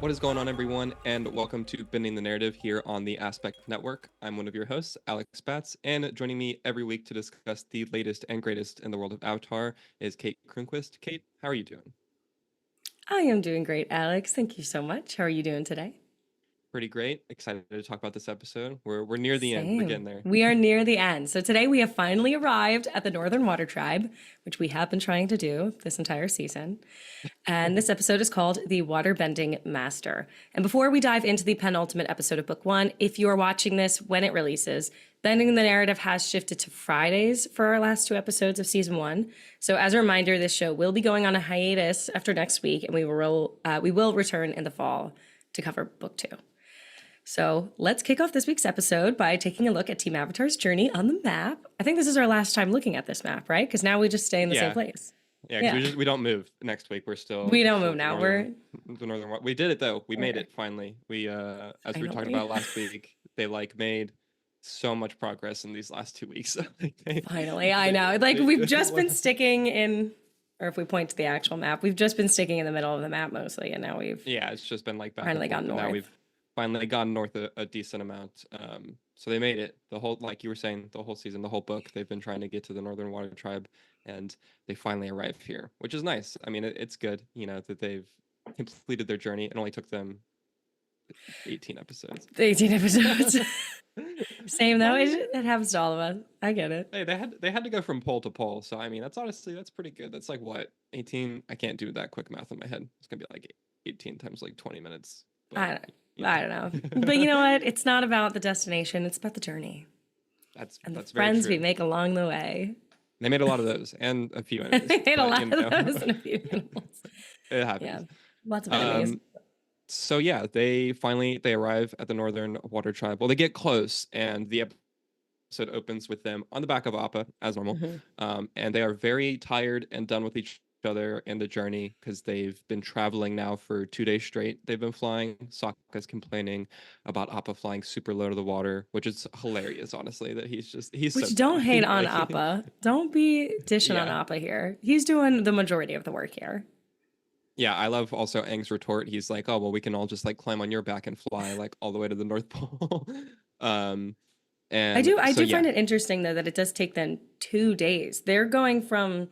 What is going on, everyone, and welcome to Bending the Narrative here on the Aspect Network. I'm one of your hosts, Alex Batts, and joining me every week to discuss the latest and greatest in the world of Avatar is Kate Kronquist. Kate, how are you doing? I am doing great, Alex. Thank you so much. How are you doing today? Pretty great. Excited to talk about this episode. We're near the end. We're Same. getting there. We are near the end. So today we have finally arrived at the Northern Water Tribe, which we have been trying to do this entire season. And this episode is called The Waterbending Master. And before we dive into the penultimate episode of Book One, if you are watching this when it releases, Bending the Narrative has shifted to Fridays for our last two episodes of Season 1. So as a reminder, this show will be going on a hiatus after next week, and we will return in the fall to cover Book 2. So let's kick off this week's episode by taking a look at Team Avatar's journey on the map. I think this is our last time looking at this map, right? Because now we just stay in the same place. Yeah, because we don't move next week. We're still we don't move now. We're the northern. We did it though. We made it finally. We as we were talking about last week, they made so much progress in these last 2 weeks. Finally, I know. We've just been sticking in, or if we point to the actual map, we've just been sticking in the middle of the map mostly, and now we've it's just been like back finally gone north. Now we've finally gone north a decent amount. So they made it the whole, like you were saying, the whole season, the whole book. They've been trying to get to the Northern Water Tribe, and they finally arrived here, which is nice. I mean, it's good, that they've completed their journey. It only took them 18 episodes. 18 episodes. Same though. It happens to all of us. I get it. Hey, they had to go from pole to pole. So I mean, that's pretty good. That's like what 18. I can't do that quick math in my head. It's gonna be like 18 times like 20 minutes. But, I don't know. But you know what? It's not about the destination. It's about the journey. That's the very friends true. we make along the way. They made a lot of those and a few enemies. They made a lot of those and a few animals. It happens. Yeah, lots of enemies. So yeah, they arrive at the Northern Water Tribe. Well, they get close, and the episode opens with them on the back of Appa as normal. And they are very tired and done with each other in the journey because they've been traveling now for 2 days straight. They've been flying. Sokka's complaining about Appa flying super low to the water, which is hilarious, honestly. That he's which so don't hate on Appa. Don't be dishing on Appa here. He's doing the majority of the work here. Yeah, I love also Aang's retort. He's like, "Oh well, we can all just like climb on your back and fly like all the way to the North Pole." And I do find it interesting though that it does take them 2 days. They're going from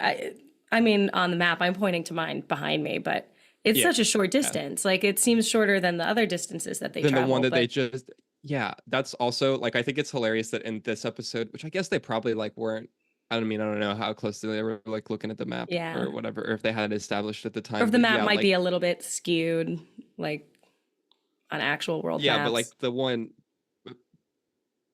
I mean, on the map, I'm pointing to mine behind me, but it's such a short distance. Like, it seems shorter than the other distances that they travel. The one that they just, that's also, like, I think it's hilarious that in this episode, which I guess they probably, like, weren't, I don't know how close they were, like, looking at the map or whatever, or if they had it established at the time. Or if the map might be a little bit skewed, like, on actual world maps. Yeah, but, like, the one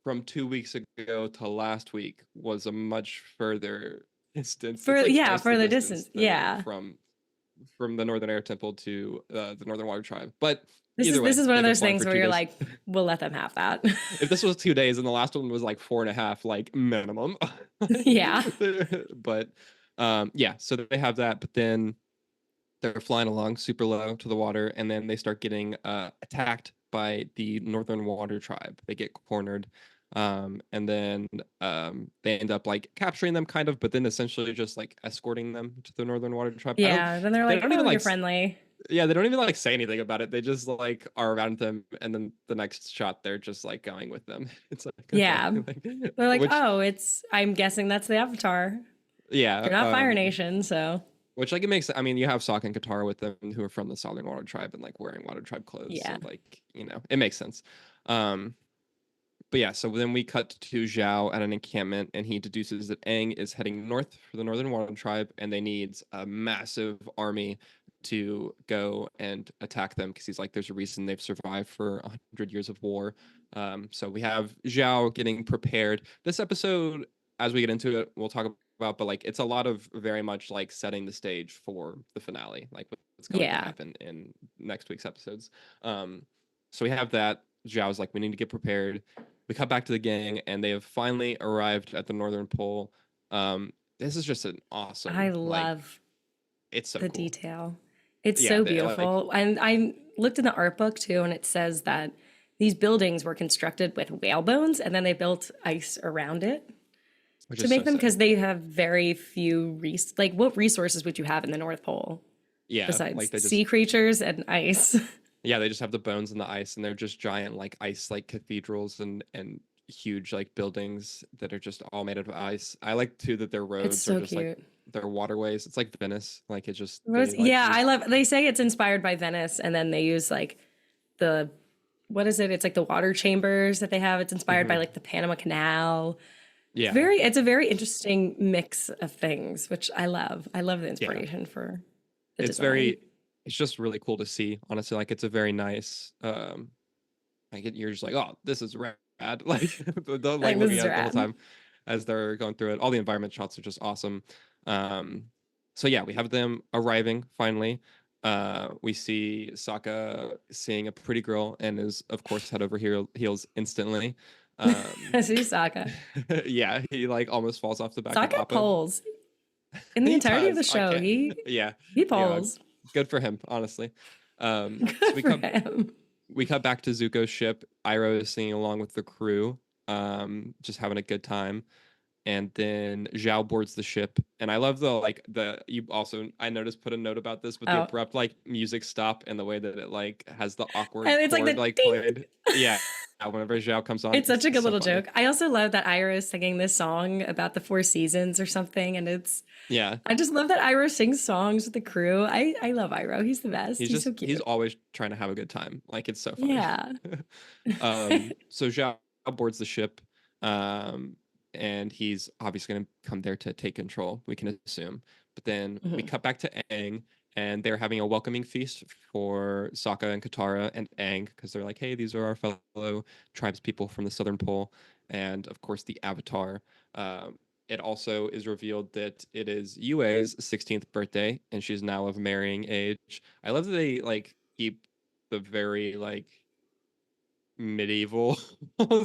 from 2 weeks ago to last week was a much further distance. Further distance. From the Northern Air Temple to the Northern Water Tribe. But this is one of those things where you're like, we'll let them have that. If this was 2 days and the last one was like 4.5, like minimum. Yeah. But so they have that, but then they're flying along super low to the water, and then they start getting attacked by the Northern Water Tribe. They get cornered. And then they end up like capturing them kind of, but then essentially just like escorting them to the Northern Water Tribe. Yeah, then they're like, you're friendly. Yeah, they don't even like say anything about it. They just like are around them, and then the next shot they're just like going with them. It's like they're like, I'm guessing that's the Avatar. Yeah, they're not Fire Nation, so. Which like it makes, I mean, you have Sokka and Katara with them who are from the Southern Water Tribe and like wearing Water Tribe clothes. Yeah, so, like it makes sense. But yeah, so then we cut to Zhao at an encampment, and he deduces that Aang is heading north for the Northern Water Tribe, and they need a massive army to go and attack them because he's like, there's a reason they've survived for 100 years of war. So we have Zhao getting prepared. This episode, as we get into it, we'll talk about, but like it's a lot of very much like setting the stage for the finale, like what's going to happen in next week's episodes. So we have that. Zhao's like, we need to get prepared. We cut back to the gang, and they have finally arrived at the Northern Pole. This is just an awesome. I love it's so the cool. detail. It's so beautiful. And I looked in the art book too, and it says that these buildings were constructed with whale bones, and then they built ice around it to make them, because they have very few what resources would you have in the North Pole? Yeah, besides like they just sea creatures and ice. yeah, they just have the bones and the ice, and they're just giant like ice like cathedrals and huge like buildings that are just all made out of ice. I like too that their It's roads are so just like cute. their waterways. It's like Venice. Like it just they Rose, like yeah, I use love. They say it's inspired by Venice, and then they use like the what is it? It's like the water chambers that they have. It's inspired by Mhm. like the Panama Canal. Yeah. It's a very interesting mix of things, which I love. I love the Yeah. inspiration for the It's design. very it's just really cool to see, honestly. Like it's a very nice you're just like, oh, this is rad. Like like Like this looking is at it the whole rad. time as they're going through it. All the environment shots are just awesome. Um, so yeah, we have them arriving finally. We see Sokka seeing a pretty girl and is of course head over heels instantly. Um, Susaka. yeah, he like almost falls off the back of Sokka Appa. poles in the He entirety of the does. I show. can't. He Yeah, he yeah. poles. Good for him, honestly. So Good for him. we cut back to Zuko's ship. Iroh is singing along with the crew, just having a good time. And then Zhao boards the ship. And I love the like the you also I noticed put a note about this, but the Oh, abrupt like music stop and the way that it like has the awkward and it's like chord the like ding. played. Yeah. Whenever Zhao comes on, It's such it's a good so little funny. joke. I also love that Iroh is singing this song about the Four Seasons or something, and it's Yeah. I just love that Iroh sings songs with the crew. I love Iroh. He's the best. He's so He's cute. always trying to have a good time. Like it's so funny. Yeah. So Zhao boards the ship, um, and he's obviously going to come there to take control. We can assume. But then we Mhm. cut back to Aang, and they're having a welcoming feast for Sokka and Katara and Aang because they're like, "Hey, these are our fellow tribes people from the Southern Pole," and of course the Avatar. It also is revealed that it is Yue's 16th birthday, and she's now of marrying age. I love that they like keep the very like medieval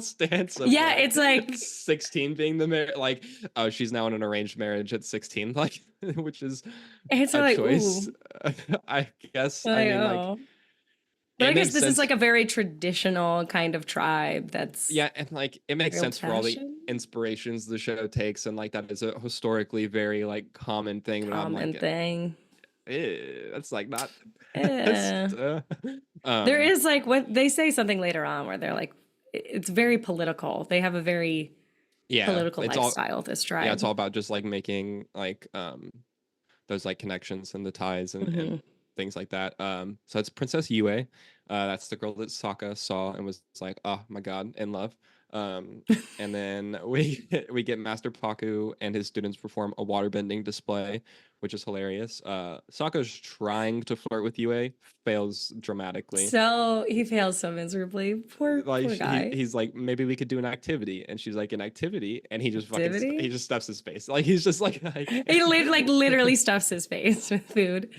stance of Yeah, like it's like 16 being the like oh she's now in an arranged marriage at 16 like which is it's a like choice. ooh. I guess I Like, mean like oh. But it I guess makes this is sense. like a very traditional kind of tribe that's Yeah, and like it makes very old sense for all the fashioned, inspirations the show takes, and like that is a historically very like common thing, but I'm common like thing. that's like not the Eh. best. There Um is like what they say something later on where they're like, it's very political. They have a very yeah, political it's all lifestyle, this yeah, it's tribe. all about just like making like those like connections and the ties and Hmm. things like that. So it's Princess Yue. That's the girl that Sokka saw and was like, oh my god, in love. Um, and then we we get Master Paku and his students perform a waterbending display, which is hilarious. Sokka's trying to flirt with Yue, fails dramatically. So he fails so miserably. Like Poor guy. he's like, maybe we could do an activity, and she's like, an activity, and he just fucking he Activity? just stuffs his face. Like he's just like I He can't. like literally stuffs his face with food.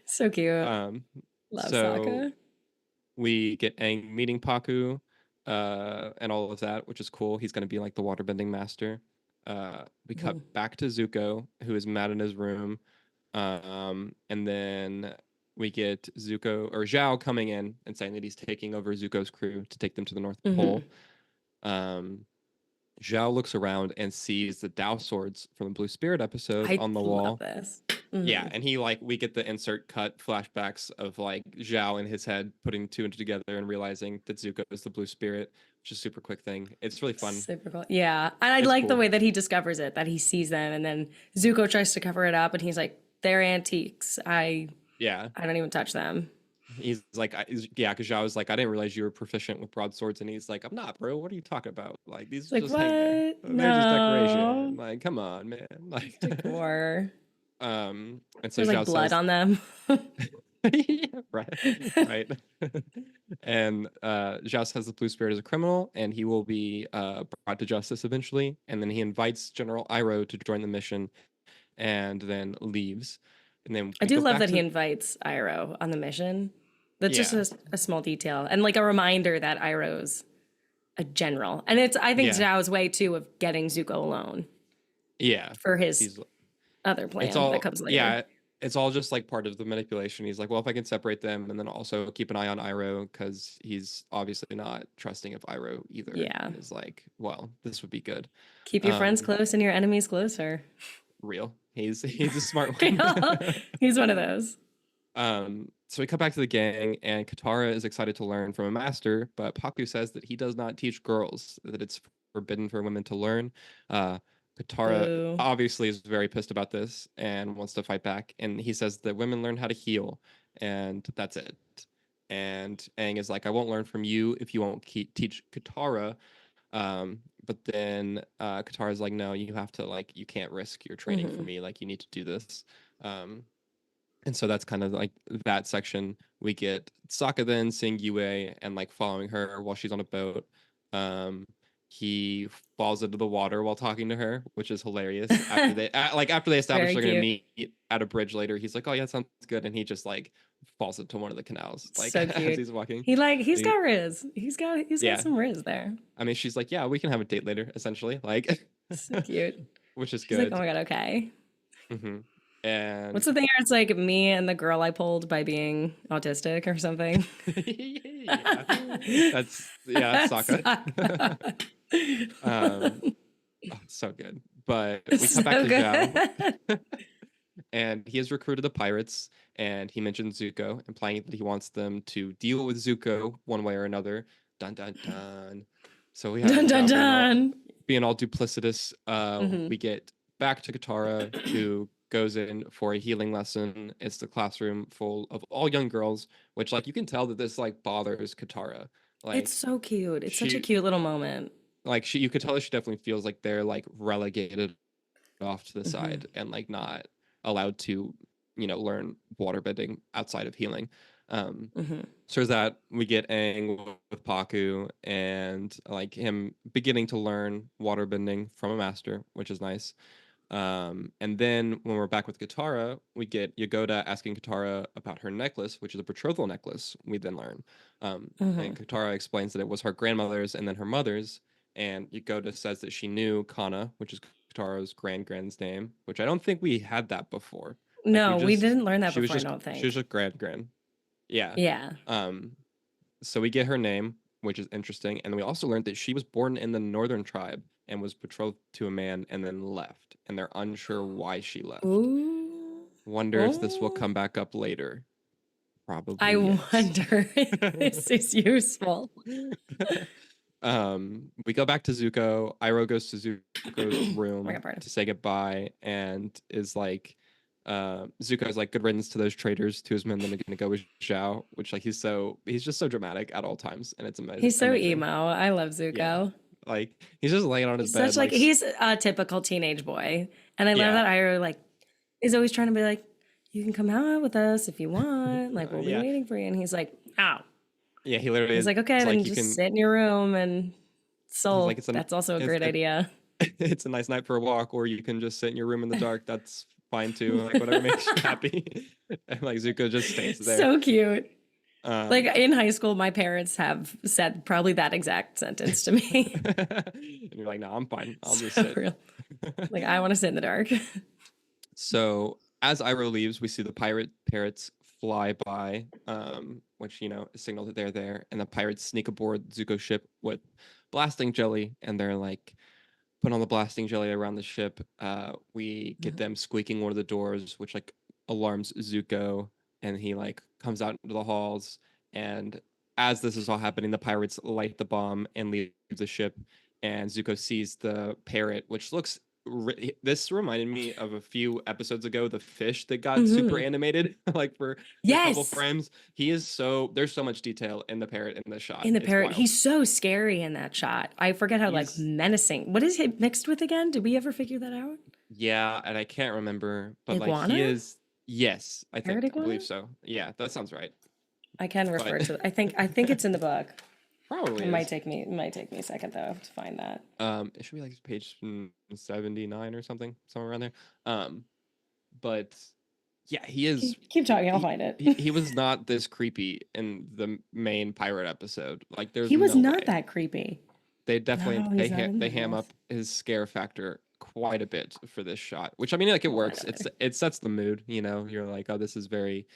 So cute. Um, Love so Sokka. we get Aang meeting Paku, and all of that, which is cool. He's going to be like the waterbending master. We cut Mhm. back to Zuko, who is mad in his room. And then we get Zuko or Zhao coming in and saying that he's taking over Zuko's crew to take them to the North Mhm. Pole. Um, Zhao looks around and sees the Dao swords from the Blue Spirit episode I on the love wall. this. Yeah, Mhm. and he like we get the insert cut flashbacks of like Zhao in his head putting two and two together and realizing that Zuko is the blue spirit, which is a super quick thing. It's really fun. Super cool. Yeah. And I It's like the cool. way that he discovers it, that he sees them and then Zuko tries to cover it up and he's like, they're antiques. Yeah, I don't even touch them. he's like, yeah, because Zhao is like, I didn't realize you were proficient with broadswords, and he's like, I'm not, bro. What are you talking about? Like these It's like, just hang there. what? They're just decoration. No. Like, come on, man. Like, Decor. and so There's like Zhao blood says, on them. yeah, right, right. And Zhao says the blue spirit is a criminal and he will be brought to justice eventually. And then he invites General Iroh to join the mission and then leaves. And then I we do go love back that he to, invites Iroh on the mission. That's just yeah, a small detail and like a reminder that Iroh's a general. And it's, I think, yeah, Zhao's way too of getting Zuko alone yeah. for his He's, other it's plan that all, comes later. yeah, it's all just like part of the manipulation. He's like, well, if I can separate them and then also keep an eye on Iroh because he's obviously not trusting of Iroh either, Yeah. is like, well, this would be good. Keep your friends Um, close and your enemies closer. Real. He's a smart one. He's one of those. So we cut back to the gang, and Katara is excited to learn from a master, but Paku says that he does not teach girls, that it's forbidden for women to learn. Uh, Katara Boo. obviously is very pissed about this and wants to fight back, and he says that women learn how to heal, and that's it. And Aang is like, I won't learn from you if you won't teach Katara. But then Katara's like, no, you have to, like, you can't risk your training for Hmm. me. Like, you need to do this. And so that's kind of like that section. We get Sokka then seeing Yue and like following her while she's on a boat. Um, he falls into the water while talking to her, which is hilarious. After they establish Very they're gonna cute. meet at a bridge later, he's like, "Oh yeah, sounds good," and he just like falls into one of the canals like So as cute. he's walking. He's And got riz. He's got yeah, some riz there. I mean, she's like, "Yeah, we can have a date later," essentially, like, So cute. which is She's like, oh good. my god, okay. Hmm. What's And the thing where it's like me and the girl I pulled by being autistic or something? yeah, that's Sokka. Suck. um, oh, so good. But we cut back So to Zhao, good. and he has recruited the pirates, and he mentions Zuko, implying that he wants them to deal with Zuko one way or another. Dun dun dun. So we have Dun dun Zhao dun. being all duplicitous. Hmm. We get back to Katara, who goes in for a healing lesson. It's the classroom full of all young girls, which like you can tell that this like bothers Katara. It's Like so cute. It's such a she cute little moment. you could tell that she definitely feels like they're like relegated off to the Hmm. side and like not allowed to, learn waterbending outside of healing. Um, Hmm. so there's that. We get Aang with Paku and like him beginning to learn waterbending from a master, which is nice. And then when we're back with Katara, we get Yagoda asking Katara about her necklace, which is a betrothal necklace. We then learn, Hmm. and Katara explains that it was her grandmother's and then her mother's. And Yagoda says that she knew Kana, which is Katara's grand's name, which I don't think we had that before. Like No, we didn't learn that before, I don't she was think. just grand. Yeah. Yeah. Um, so we get her name, which is interesting, and we also learned that she was born in the northern tribe and was betrothed to a man and then left, and they're unsure why she left. Ooh. Wonder if this will Oh. come back up later. I Probably yes. wonder if this is useful. We go back to Zuko. Iroh goes to Zuko's My room God, pardon. to say goodbye and is like, Zuko's like, good riddance to those traitors, to his men, then gonna go with Zhao, which like he's just so dramatic at all times, and it's He's so amazing. emo. I love Yeah. Zuko. Like he's just laying on his He's such bed, like like, he's a typical teenage boy. And I love yeah, that Ira like is always trying to be like, you can come out with us if you want. Like we'll be yeah, waiting for you. And he's like, ow. yeah. He literally He's is like, okay, then like, you just can. sit in your room and He's like, sulk. That's also a it's great idea. it's a nice night for a walk, or you can just sit in your room in the dark. That's fine too. Like whatever makes you happy. And like Zuko just stays there. So cute. Like Um, in high school, my parents have said probably that exact sentence to me. and you're like, no, I'm fine. I'll just So sit. real. Like I want to sit in the dark. So as Iroh leaves, we see the parrots fly by, which signal that they're there, and the pirates sneak aboard Zuko's ship with blasting jelly, and they're like putting on the blasting jelly around the ship. We get them squeaking one of the doors, which like alarms Zuko, and he like comes out into the halls. And as this is all happening, the pirates light the bomb and leave the ship, and Zuko sees the parrot, which looks. This reminded me of a few episodes ago, the fish that got super Hmm. animated, like for a couple Yes. frames. There's so much detail in the parrot in the shot. In the It's parrot, wild. he's so scary in that shot. I forget how like He's menacing. What is he mixed with again? Did we ever figure that out? Yeah, and I can't remember, but like he Iguana? is. Yes, Parrot I believe iguana? so. Yeah, that sounds right. I can But refer to. I think it's in the book. probably It might is. take me. It might take me a second though to find that. It should be like page 79 or something, somewhere around there. Um, but yeah, he is. Keep talking. I'll find He it. was not this creepy in the main pirate episode. Like, there's He was no not way. that creepy. They definitely No, he's not in they ham this. up his scare factor quite a bit for this shot, which I mean, like, it works. Whatever. It sets the mood. You're like, oh, this is very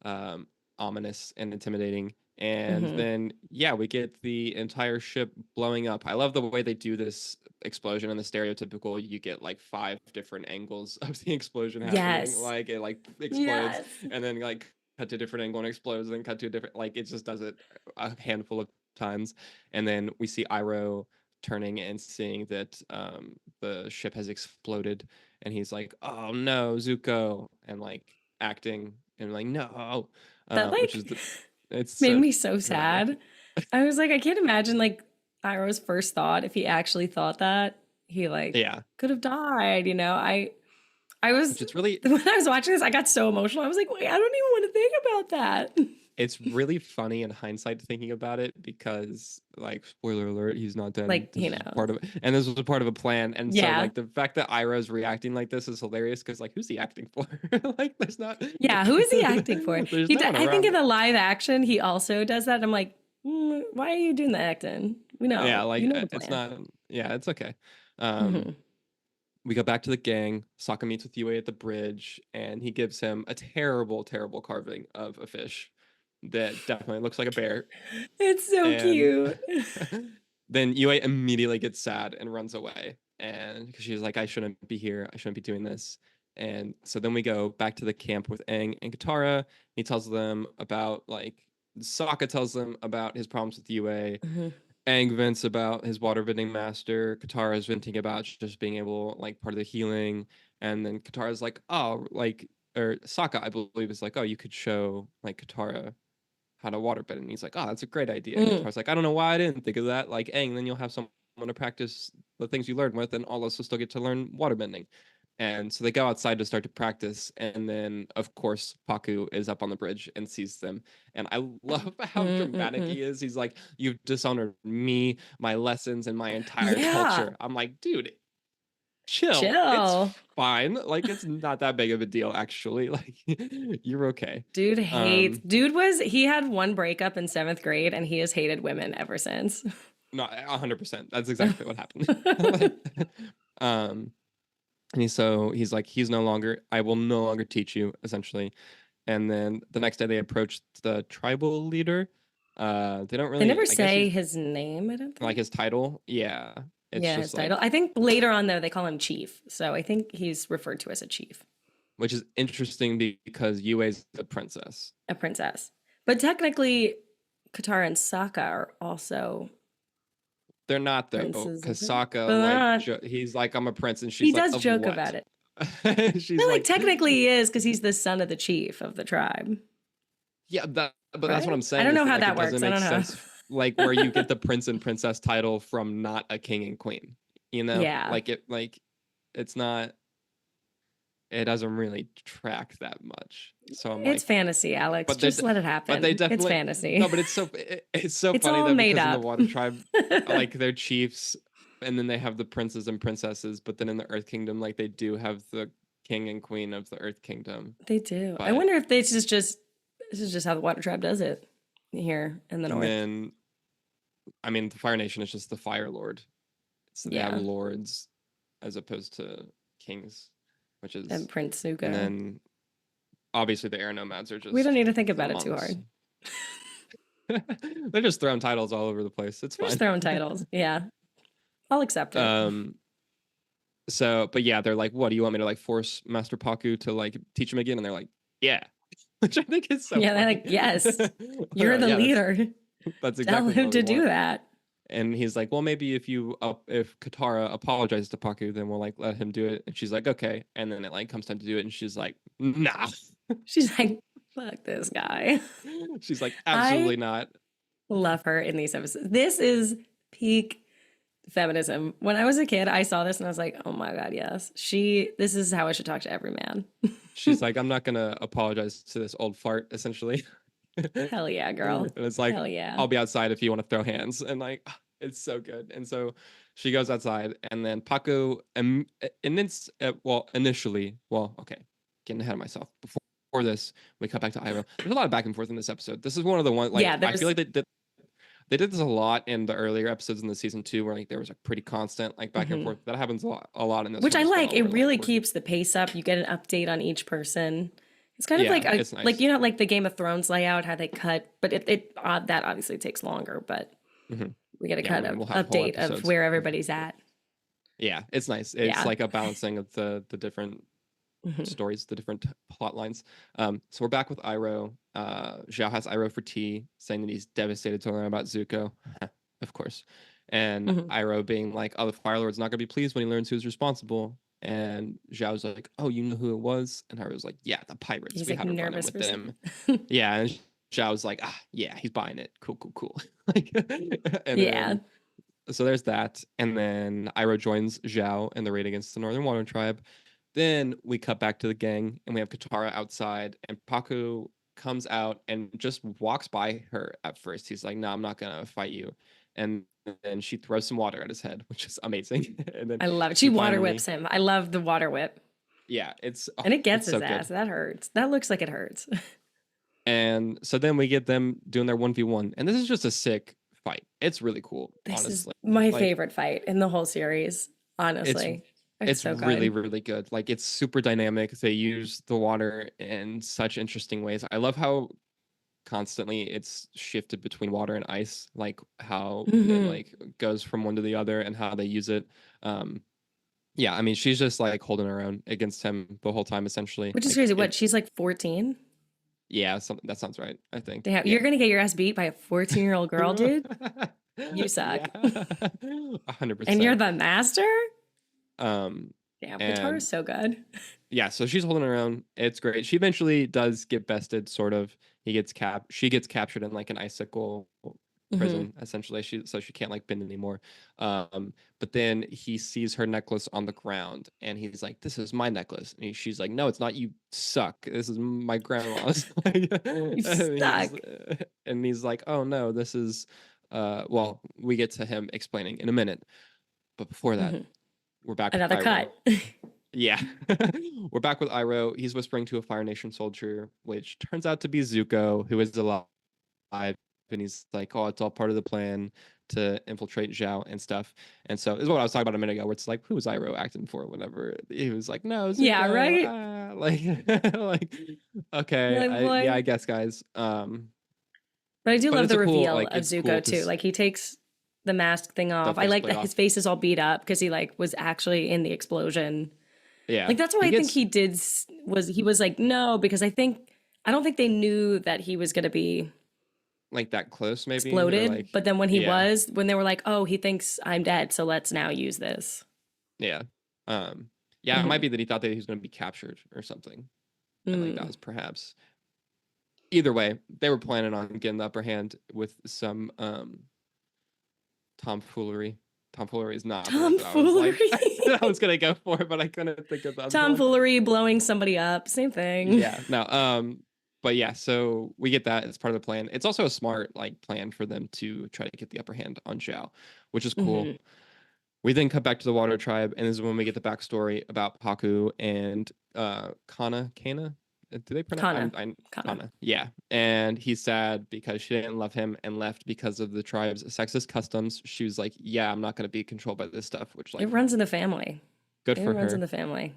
um, ominous and intimidating. And Hmm. then yeah, we get the entire ship blowing up. I love the way they do this explosion and the stereotypical. You get like five different angles of the explosion happening. Yes. Like it like explodes, Yes. and then like cut to a different angle and explodes, and then cut to a different, like, it just does it a handful of times. And then we see Iroh turning and seeing that the ship has exploded, and he's like, "Oh no, Zuko," and like acting and like, "No," That which like is it's made so me so dramatic. sad. I was like, I can't imagine like Iroh's first thought if he actually thought that he like Yeah, could have died. I was which it's really when I was watching this, I got so emotional. I was like, wait, I don't even want to think about that. it's really funny in hindsight thinking about it, because like, spoiler alert, he's not dead. Like, This was part of and this was a part of a plan. And so yeah, like the fact that Iroh's reacting like this is hilarious, because like, who's he acting for? Like, there's not yeah. Who is he acting for? there's no one I think around. in the live action, he also does that. I'm like, why are you doing the acting? We Yeah, know, like, the it's plan. not, yeah, it's okay. um Hmm. we go back to the gang. Sokka meets with Yue at the bridge, and he gives him a terrible, terrible carving of a fish that definitely looks like a bear. It's so And cute. then Yue immediately gets sad and runs away. And because she's like, I shouldn't be here. I shouldn't be doing this. And so then we go back to the camp with Aang and Katara. He tells them about, like, Sokka tells them about his problems with Yue. Hmm. Aang vents about his waterbending master. Katara is venting about just being able, like, part of the healing. And then Katara's like, oh, like, or Sokka, I believe, is like, oh, you could show, like, Katara how to waterbend. And he's like, oh, that's a great idea. And Mm. Katara's like, I don't know why I didn't think of that. Like, Aang, then you'll have someone to practice the things you learned with, and all of us will still get to learn waterbending. And so they go outside to start to practice. And then, of course, Paku is up on the bridge and sees them. And I love how dramatic Mm-mm-mm. he is. He's like, you've dishonored me, my lessons, and my entire Yeah, culture. I'm like, dude, chill. It's chill. fine. Like, it's not that big of a deal, actually. Like, you're okay. Dude hates. Um, He had one breakup in seventh grade and he has hated women ever since. No, 100%. That's exactly what happened. Like, um, and he's like, he's no longer, I will no longer teach you, essentially. And then the next day they approach the tribal leader. They don't They really, never I guess say his name, I don't like think. his title. Yeah. It's Yeah, his just title. like, I think later on, though, they call him Chief. So I think he's referred to as a chief, which is interesting because Yue's the princess. a princess. But technically, Katara and Sokka are also They're not, though, princes because of it. Sokka, But they're like, not. he's like, I'm a prince, and He she's like, does of joke what? about it. She's But like like, technically he is because he's the son of the chief of the tribe, yeah, but that's what right? I'm I saying, don't is know that, how like, it that doesn't works. I make don't know. sense, like, where you get the prince and princess title from not a king and queen. Yeah. Like, it's not, it doesn't really track that much. So I'm It's like, fantasy, Alex. but they Just let it but they happen. It's definitely, no, fantasy. but it's so It's funny all though, made because in the up. Water Tribe, like, they're chiefs, and then they have the princes and princesses, but then in the Earth Kingdom, like, they do have the king and queen of the Earth Kingdom. They do. I But wonder if this is just how the Water Tribe does it here in the and north. then, I mean, the Fire Nation is just the Fire Lord. So they have Yeah. lords as opposed to kings, which And is, Prince and Zuko. then obviously the air nomads are We don't just need to think the about it too monks. hard. They're just throwing titles all over the place. It's We're just fine. throwing titles. Yeah. I'll accept it. um so, but yeah, they're like, what do you want me to, like, force Master Paku to, like, teach him again? And they're like, yeah. Which I think is so Yeah, they're funny. like, yes, They're you're like, the yeah, leader. that's Tell exactly him what we to do want. that. And he's like, well, maybe if Katara apologizes to Paku, then we'll, like, let him do it. And she's like, okay. And then it, like, comes time to do it, and she's like, nah. She's like, fuck this guy. She's like, I absolutely not. love her in these episodes. This is peak feminism. When I was a kid, I saw this and I was like, oh my God, yes. This is how I should talk to every man. She's like, I'm not gonna apologize to this old fart, essentially. Hell yeah, girl. And it's like, Hell yeah. I'll be outside if you want to throw hands. And like, it's so good. And so she goes outside, and then Paku, and it's, well, initially, well, okay, getting ahead of myself. Before this, we cut back to Iroh. There's a lot of back and forth in this episode. This is one of the ones, like, Yeah, I feel there's like they did this a lot in the earlier episodes in the season 2, where, like, there was a pretty constant, like, back and mhm. forth. That happens a lot in this Which one I as like. well, It where, like, really we're, keeps the pace up. You get an update on each person. It's kind of yeah, like it's nice. like the Game of Thrones layout, how they cut, but that obviously takes longer, but Mhm. we get a Yeah, kind when of we'll have whole update of episodes. where everybody's at. Yeah, it's nice. It's Yeah. like a balancing of the different Hmm. stories, the different plot lines. So we're back with Iroh. Zhao has Iroh for tea, saying that he's devastated to learn about Zuko, of course. And Hmm. Iroh being like, "Oh, the Fire Lord's not gonna be pleased when he learns who's responsible." And Zhao's like, "Oh, you know who it was?" And Iroh's like, "Yeah, the pirates. He's We like had a run in nervous with for a them." second. Yeah, and Zhao's like, "Ah, yeah, he's buying it. Cool, cool, cool." Like, and Yeah. then so there's that, and then Iroh joins Zhao in the raid against the Northern Water Tribe. Then we cut back to the gang, and we have Katara outside, and Paku comes out and just walks by her at first. He's like, "No, I'm not gonna fight you," and then she throws some water at his head, which is amazing. And then I love it. She he water finally, whips him. I love the water whip. yeah, it's And it gets it's his so ass. good. That hurts. That looks like it hurts. And so then we get them doing their 1v1, and this is just a sick fight. It's really cool, This is honestly. my Like favorite fight in the whole series, it's honestly. It's it's so really good. really good. Like it's super dynamic. They use the water in such interesting ways. I love how constantly it's shifted between water and ice, like how it Hmm. like goes from one to the other and how they use it. um yeah, I mean, she's just like holding her own against him the whole time, essentially. Which is Like crazy. it, What? She's like 14? yeah, something that sounds right, I think. Damn, you're Yeah. going to get your ass beat by a 14-year-old girl, dude? You suck. Yeah. 100%. And you're the master? um Damn, Katara's and so good. yeah, so she's holding her own. It's great. She eventually does get bested, sort of. She gets captured in like an icicle Hmm. prison, essentially. She can't like bend anymore. But then he sees her necklace on the ground, and he's like, "This is my necklace." And she's like, "No, it's not. You suck. This is my grandma's." You suck. And he's like, "Oh no, this is." Well, we get to him explaining in a minute, but before that, Hmm. we're back with Another Iroh. cut. Yeah. We're back with Iroh. He's whispering to a Fire Nation soldier, which turns out to be Zuko, who is alive. And he's like, "Oh, it's all part of the plan to infiltrate Zhao and stuff." And so, this is what I was talking about a minute ago, where it's like, who was Iroh acting for? Whenever he was like, "No, Yeah, Zuko." right? Ah. Like, like, You're okay, like, yeah, boy. I guess, guys. But I do But love it's the a cool, reveal like, of it's cool Zuko too. because Like he takes the mask thing the off. I like faceplate that off. his face is all beat up because he like was actually in the explosion. Yeah, Like that's what he I think gets he did was he was like no because I don't think they knew that he was going to be like that close, maybe, or exploded. like, But then when he yeah. was, when they were like, "Oh, he thinks I'm dead, so let's now use this." Yeah. Yeah, it might Hmm. be that he thought that he was going to be captured or something. And like that Mm. was perhaps either way, they were planning on getting the upper hand with some tomfoolery. Tomfoolery is not the word that I was like Tomfoolery. that I was gonna go for, but I couldn't think of the other one. Tomfoolery, blowing somebody up, same thing. Yeah. No, but yeah, so we get that as part of the plan. It's also a smart like plan for them to try to get the upper hand on Zhao, which is cool. Hmm. We then cut back to the Water Tribe, and this is when we get the backstory about Paku and Kana. Do they pronounce? Kana. I'm Kana. Kana. Yeah, and he's sad because she didn't love him and left because of the tribe's sexist customs. She was like, "Yeah, I'm not going to be controlled by this stuff," which It like runs in the family. good It for runs in her. the family.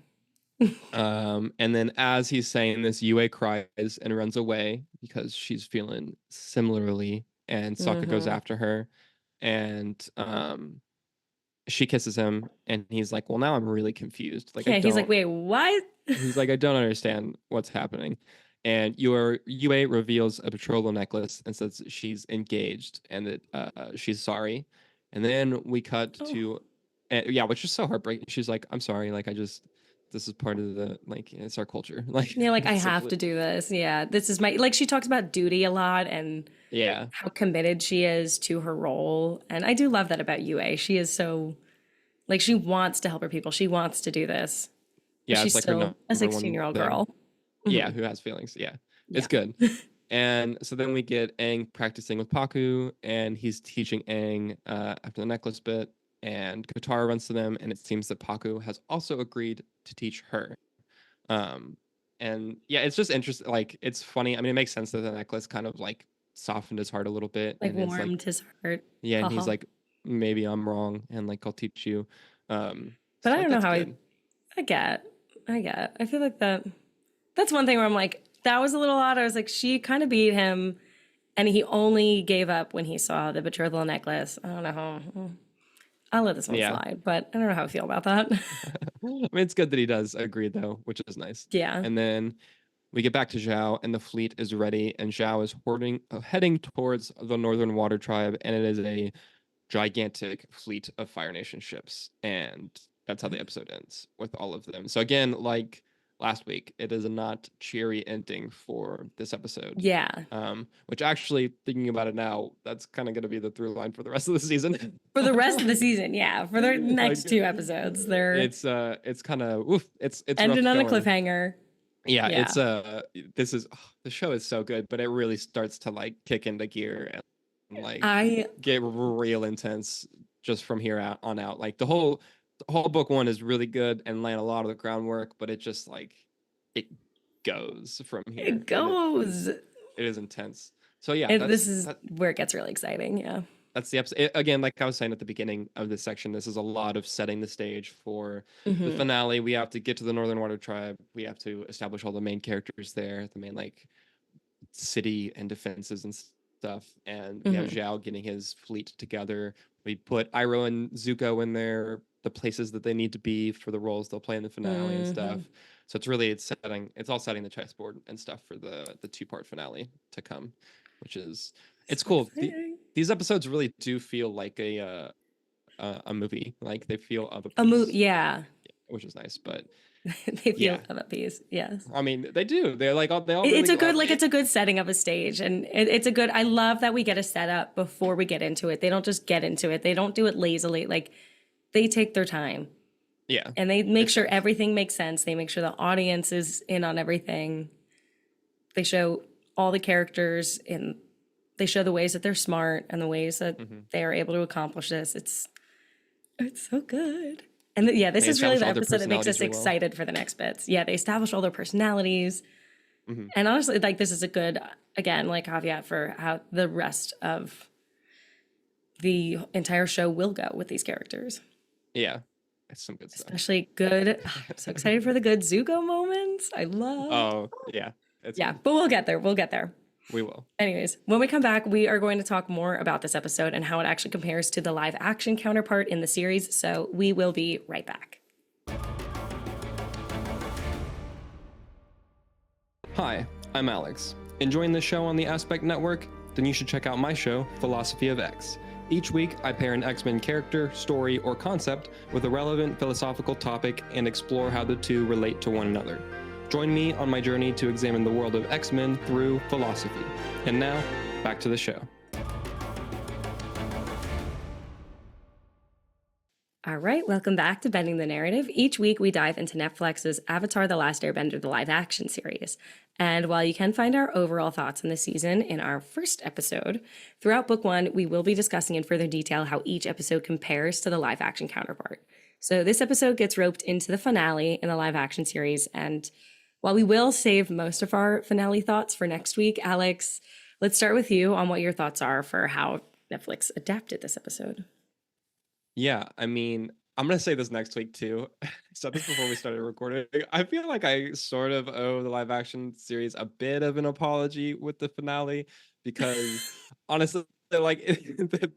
And then as he's saying this, Yue cries and runs away because she's feeling similarly, and Sokka goes Hmm. after her, and she kisses him, and he's like, "Well, now I'm really confused. Like, I Yeah, he's like, don't." wait, what? He's like, "I don't understand what's happening." And your Yue reveals a betrothal necklace and says she's engaged and that she's sorry. And then we cut Oh, to, yeah, which is so heartbreaking. She's like, "I'm sorry. Like, this is part of the like, it's our culture." Like, yeah, like I have essentially, to do this. Yeah, this is my, like, she talks about duty a lot and yeah, how committed she is to her role. And I do love that about Yue. She is so, like, she wants to help her people. She wants to do this, but yeah. It's she's like her still a number 16-year-old thing. girl. Yeah, Hmm. who has feelings. Yeah, it's Yeah. good. And so then we get Aang practicing with Paku, and he's teaching Aang after the necklace bit. And Katara runs to them, and it seems that Paku has also agreed to teach her. Um, and yeah, it's just interesting. Like, it's funny. I mean, it makes sense that the necklace kind of like softened his heart a little bit, Like and it's like, warmed his heart. yeah, and he's Haha. like, maybe I'm wrong, and like I'll teach you. But So I like don't know that's how good. I get. I get. I feel like that's one thing where I'm like, that was a little odd. I was like, she kind of beat him, and he only gave up when he saw the betrothal necklace. I don't know. I'll let this one Yeah. slide, but I don't know how I feel about that. I mean, it's good that he does agree though, which is nice. Yeah. And then we get back to Zhao, and the fleet is ready, and Zhao is heading towards the Northern Water Tribe, and it is a gigantic fleet of Fire Nation ships, and that's how the episode ends with all of them. So again, like last week, it is a not cheery ending for this episode. Yeah. Which actually, thinking about it now, that's kind of going to be the through line for the rest of the season. For the rest of the season, yeah. For the next Like, two episodes, they're it's kind of it's ending rough on a going. cliffhanger. Yeah, Yeah. it's the show is so good, but it really starts to like kick into gear and like get real intense just from here out on out. Like the whole book one is really good and laying a lot of the groundwork, but it just like it goes from here. It goes. It is intense. So yeah, This is where it gets really exciting. Yeah. That's the episode. Again, like I was saying at the beginning of this section, this is a lot of setting the stage for the finale. We have to get to the Northern Water Tribe. We have to establish all the main characters there, the main like city and defenses and stuff. And we have Zhao getting his fleet together. We put Iroh and Zuko in there, the places that they need to be for the roles they'll play in the finale and stuff. So it's all setting the chessboard and stuff for the 2-part finale to come, which is it's cool. These episodes really do feel like a movie. Like they feel of a piece. A movie, yeah. Which is nice, but they feel of a piece. Yes. I mean, they do. They're like they all. It's a good it's a good setting of a stage, and it's a good. I love that we get a setup before we get into it. They don't just get into it. They don't do it lazily. Like they take their time. Yeah. And they make sure everything makes sense. They make sure the audience is in on everything. They show all the characters in. They show the ways that they're smart and the ways that they are able to accomplish this. It's so good. And this is really the episode that makes us excited for the next bits. Yeah, they establish all their personalities. And honestly, like this is a good, again, like caveat for how the rest of the entire show will go with these characters. Yeah. It's some good stuff. Especially good. I'm so excited for the good Zuko moments. I love. Oh, yeah. But we'll get there. We'll get there. We will. Anyways, when we come back, we are going to talk more about this episode and how it actually compares to the live action counterpart in the series. So we will be right back. Hi, I'm Alex. Enjoying this show on the Aspect Network? Then you should check out my show, Philosophy of X. Each week, I pair an X-Men character, story, or concept with a relevant philosophical topic and explore how the two relate to one another. Join me on my journey to examine the world of X-Men through philosophy. And now, back to the show. All right, welcome back to Bending the Narrative. Each week we dive into Netflix's Avatar: The Last Airbender, the live action series. And while you can find our overall thoughts on the season in our first episode, throughout book one, we will be discussing in further detail how each episode compares to the live action counterpart. So this episode gets roped into the finale in the live action series, and while we will save most of our finale thoughts for next week, Alex, let's start with you on what your thoughts are for how Netflix adapted this episode. Yeah, I mean, I'm going to say this next week too. I said this before we started recording. I feel like I sort of owe the live action series a bit of an apology with the finale because honestly, like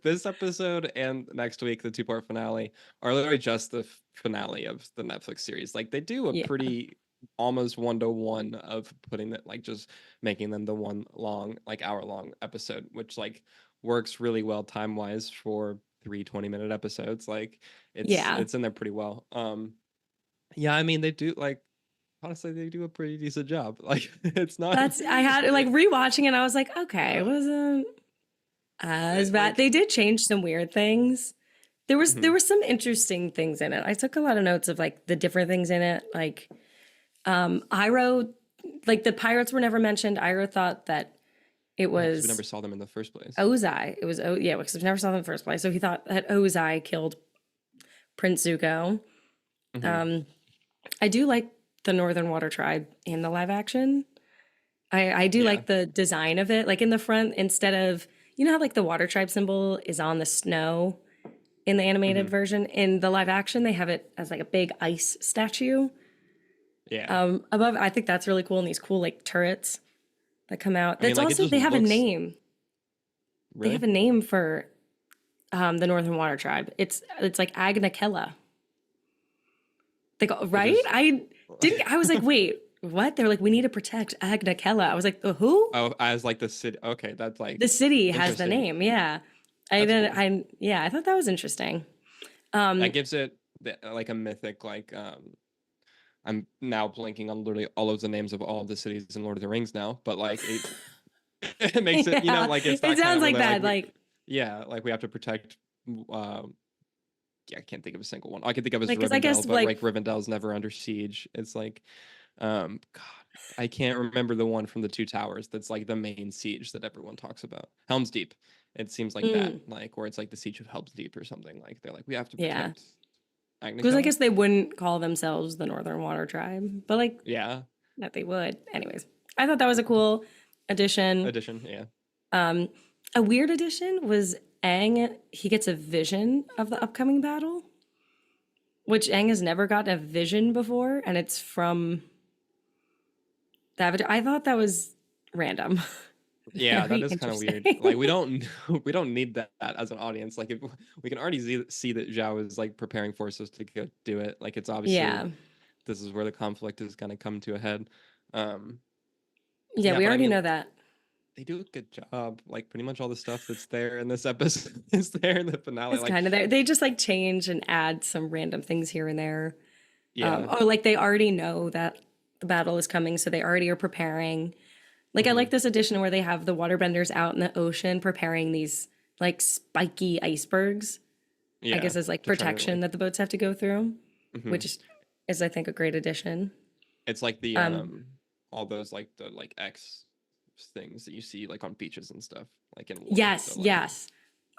this episode and next week, the 2-part finale are literally just the finale of the Netflix series. Like they do a pretty almost 1-to-1 of putting that, like just making them the one long, like hour-long episode, which like works really well time-wise for 3 20-minute episodes. Like it's in there pretty well. I mean they do, like honestly they do a pretty decent job. Like it's not I had like rewatching it, I was like, okay, it wasn't as bad. Like, they did change some weird things. There were some interesting things in it. I took a lot of notes of like the different things in it. Like Iroh, like the pirates were never mentioned. Iroh thought that it was... We never saw them in the first place. Ozai. It was... because we never saw them in the first place. So he thought that Ozai killed Prince Zuko. I do like the Northern Water Tribe in the live action. I do like the design of it. Like in the front, instead of... You know how like the Water Tribe symbol is on the snow in the animated version? In the live action, they have it as like a big ice statue. Yeah. Above, I think that's really cool. And these cool like turrets that come out. That's like, also, they have a name. Really? They have a name for the Northern Water Tribe. It's like Agnakella. They go Which right. is I was like, wait, what? They're like, we need to protect Agnakella. I was like, who? oh, as like the city. Okay, that's like The city has the interesting. name. Yeah, I That's didn't. cool. I thought that was interesting. That gives it like a mythic like I'm now blanking on literally all of the names of all of the cities in Lord of the Rings now, but like it makes it, Yeah, like it's it that kind sounds of where like they're like that. Like, yeah, like we have to protect yeah, I can't think of a single one. I can think of as because I guess Rivendell, but like like Rivendell's never under siege. It's like God, I can't remember the one from the Two Towers that's like the main siege that everyone talks about. Helm's Deep. It seems like that, mm, like where it's like the siege of Helm's Deep or something. Like they're like we have to yeah, protect because I Agnikella. guess they wouldn't call themselves the Northern Water Tribe, but like Yeah, that they would. Anyways, I thought that was a cool addition. addition. Yeah. Um, a weird addition was Aang. He gets a vision of the upcoming battle, which Aang has never gotten a vision before, and it's from the Avatar. I thought that was random. Yeah, that Very is kind of weird. Like we interesting. don't we don't need that as an audience. Like if we can already see that Zhao is like preparing forces to go do it. Like it's obviously Yeah. this is where the conflict is going to come to a head. Um Yeah, yeah, we but I already mean know that. they do a good job. Like pretty much all the stuff that's there in this episode is there in the finale. It's Like kind of there. They just like change and add some random things here and there. yeah. Or like they already know that the battle is coming, so they already are preparing. Like I Hmm. like this edition where they have the waterbenders out in the ocean preparing these like spiky icebergs. I Yeah, guess as like to try to protection like that the boats have to go through, hmm which is I think a great addition. it's like the Um, all those like the like X things that you see like on beaches and stuff like in war. yes, The like yes.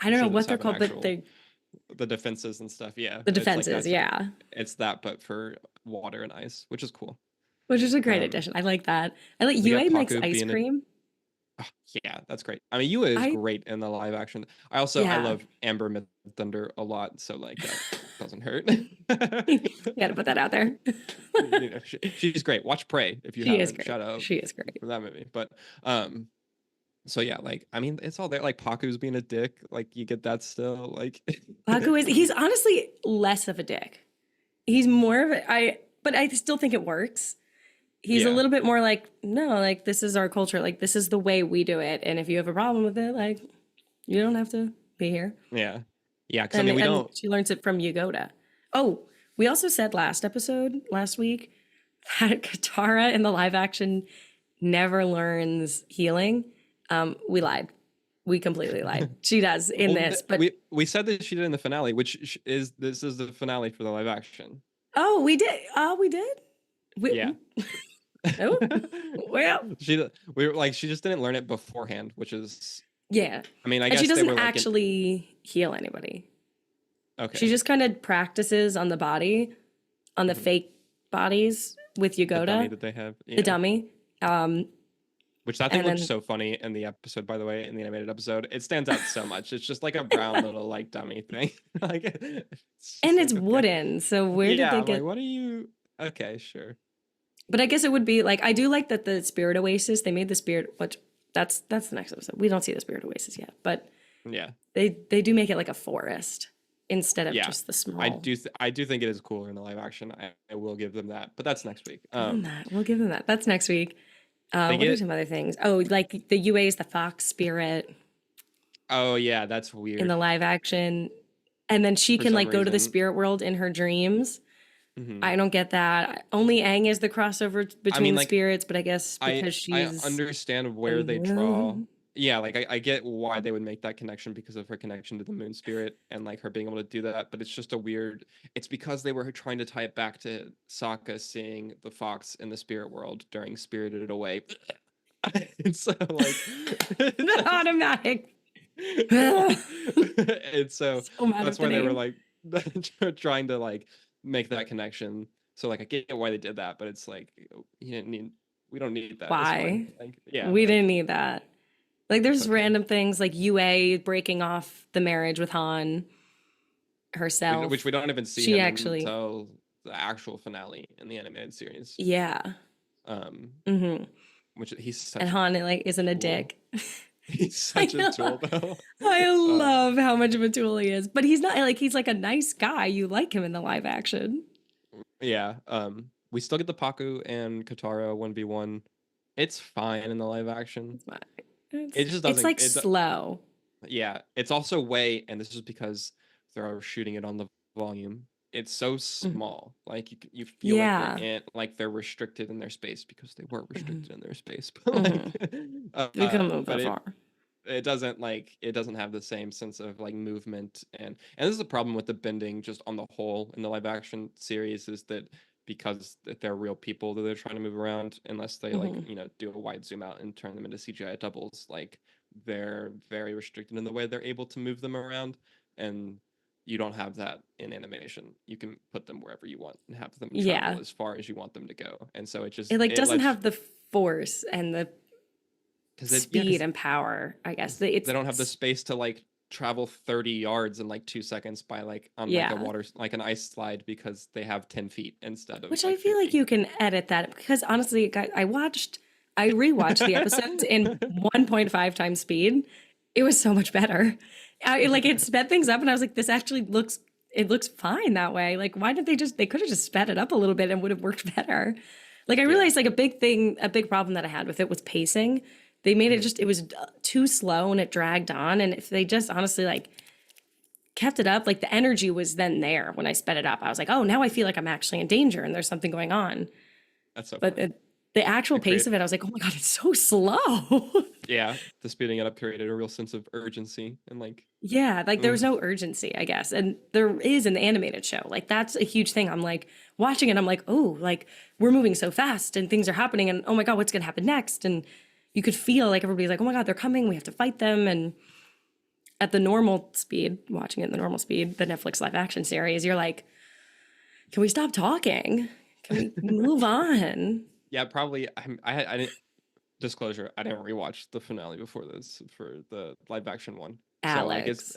I I'm don't know sure what those they're have an called, but actual the defenses and stuff. Yeah, the it's like defenses, yeah, it's that, but for water and ice, which is cool. which is a great Um, addition. I like that. I like we got UA makes Paku ice being a cream. oh, yeah, that's great. I mean, Yua is I great in the live action. I yeah, love Amber Myth Thunder a lot, so like that doesn't hurt. you got to put that out there. She's great. Watch Prey if you She is haven't. great. Shout out She is great. for that movie. But um, so yeah, like I mean, it's all there. Like Paku's being a dick. Like you get that still. Like Paku is he's honestly less of a dick. He's more of a but I still think it works. He's a yeah, little bit more like, no, like this is our culture, like this is the way we do it. And if you have a problem with it, like you don't have to be here. yeah, yeah. Because I mean, we And don't. she learns it from Yagoda. Oh, we also said last week that Katara in the live action never learns healing. We lied. We completely lied. She does in Well, this, but we said that she did in the finale, which is this is the finale for the live action. oh, we did. Oh, we did. We, Yeah. oh, well, We were like she just didn't learn it beforehand, which is yeah. I mean I And she guess they doesn't were like actually heal anybody. She okay just kind of practices on the body, on the mhm, fake bodies with the dummy Yagoda, that they have the yeah, dummy. which I think And looked then so funny in the episode by the way in the animated episode. It stands out so much. It's just like a brown little like dummy thing. Like it's just and it's like okay wooden. So where did yeah they I'm like get? what are you okay sure But I guess it would be like I do like that the spirit oasis. They made the spirit, which that's the next episode. We don't see the spirit oasis yet, but yeah they do make it like a forest instead of yeah just the small. I do think it is cooler in the live action. I will give them that, but that's next week. Give them that. We'll give them that. That's next week. They What are get some other things? Oh, like the UA is the fox spirit oh yeah, that's in the weird live action, and then she for can some like go to the reason. spirit world in her dreams. Hmm. I don't get that. Only Aang is the crossover I between mean, the like spirits, but I guess because I she's understand where they draw. alone. Yeah, like I get why they would make that connection because of her connection to the moon spirit and like her being able to do that, but it's just a weird. It's because they were trying to tie it back to Sokka seeing the fox in the spirit world during Spirited Away. And so like, The automatic. and so So mad that's at the why they were name. like trying to like make that connection. So like I get why they did that, but it's like you didn't need we don't need that. It's fine. Why? Like yeah, We like didn't need that. Like it's there's okay. random things like UA breaking off the marriage with Han Which herself. we don't even see She him actually, until the actual finale in the animated series. yeah. Um, Hmm. which he's And such a Han like isn't a cool. dick. He's I such a know. tool though. I Uh, love how much of a tool he is, but he's not like he's like a nice guy. You like him in the live action. yeah. We still get the Paku and Katara 1v1. It's fine in the live action. It's fine. It just It's doesn't like slow. yeah, it's also way, and this is because they're shooting it on the volume. It's so Mhm. small. Like you feel like you're Yeah. in like they're restricted in their space because they were Hmm. restricted in their space. But Hmm. like We couldn't move but that far. it doesn't have the same sense of like movement and this is a problem with the bending just on the whole in the live action series is that because they're real people that they're trying to move around unless they like Hmm. do a wide zoom out and turn them into CGI doubles like they're very restricted in the way they're able to move them around and you don't have that in animation. You can put them wherever you want and have them Yeah. travel as far as you want them to go, and so it It just like it doesn't lets have the force and the because speed and power, I guess. they don't have the space to like travel 30 yards in like 2 seconds by like on like a Yeah. water like an ice slide because they have 10 feet instead of Which I like feel like 50. you can edit that because honestly, I rewatched the episodes in 1.5 times speed. It was so much better. Like it sped things up, and I was like, this actually looks fine that way. Like, why did they could have just sped it up a little bit and would have worked better. Like I Yeah. realized like a big problem that I had with it was pacing. They made Mhm. it was too slow and it dragged on. And if they just honestly like kept it up, like the energy was then there when I sped it up. I was like, oh, now I feel like I'm actually in danger and there's something going on. That's so But funny. the actual It pace create of it, I was like, oh my God, it's so slow. yeah, the speeding it up created a real sense of urgency and like Yeah, like there was oof. no urgency, I guess. And there is in the animated show. Like that's a huge thing. I'm like watching it, I'm like, oh, like we're moving so fast and things are happening and oh my God, what's gonna happen next? And you could feel like everybody's like, oh my God, they're coming, we have to fight them. And at the normal speed, watching it in the normal speed, the Netflix live action series, you're like, can we stop talking? Can we move on? Yeah, probably I didn't disclosure, I didn't rewatch the finale before this for the live action one. So like Alex.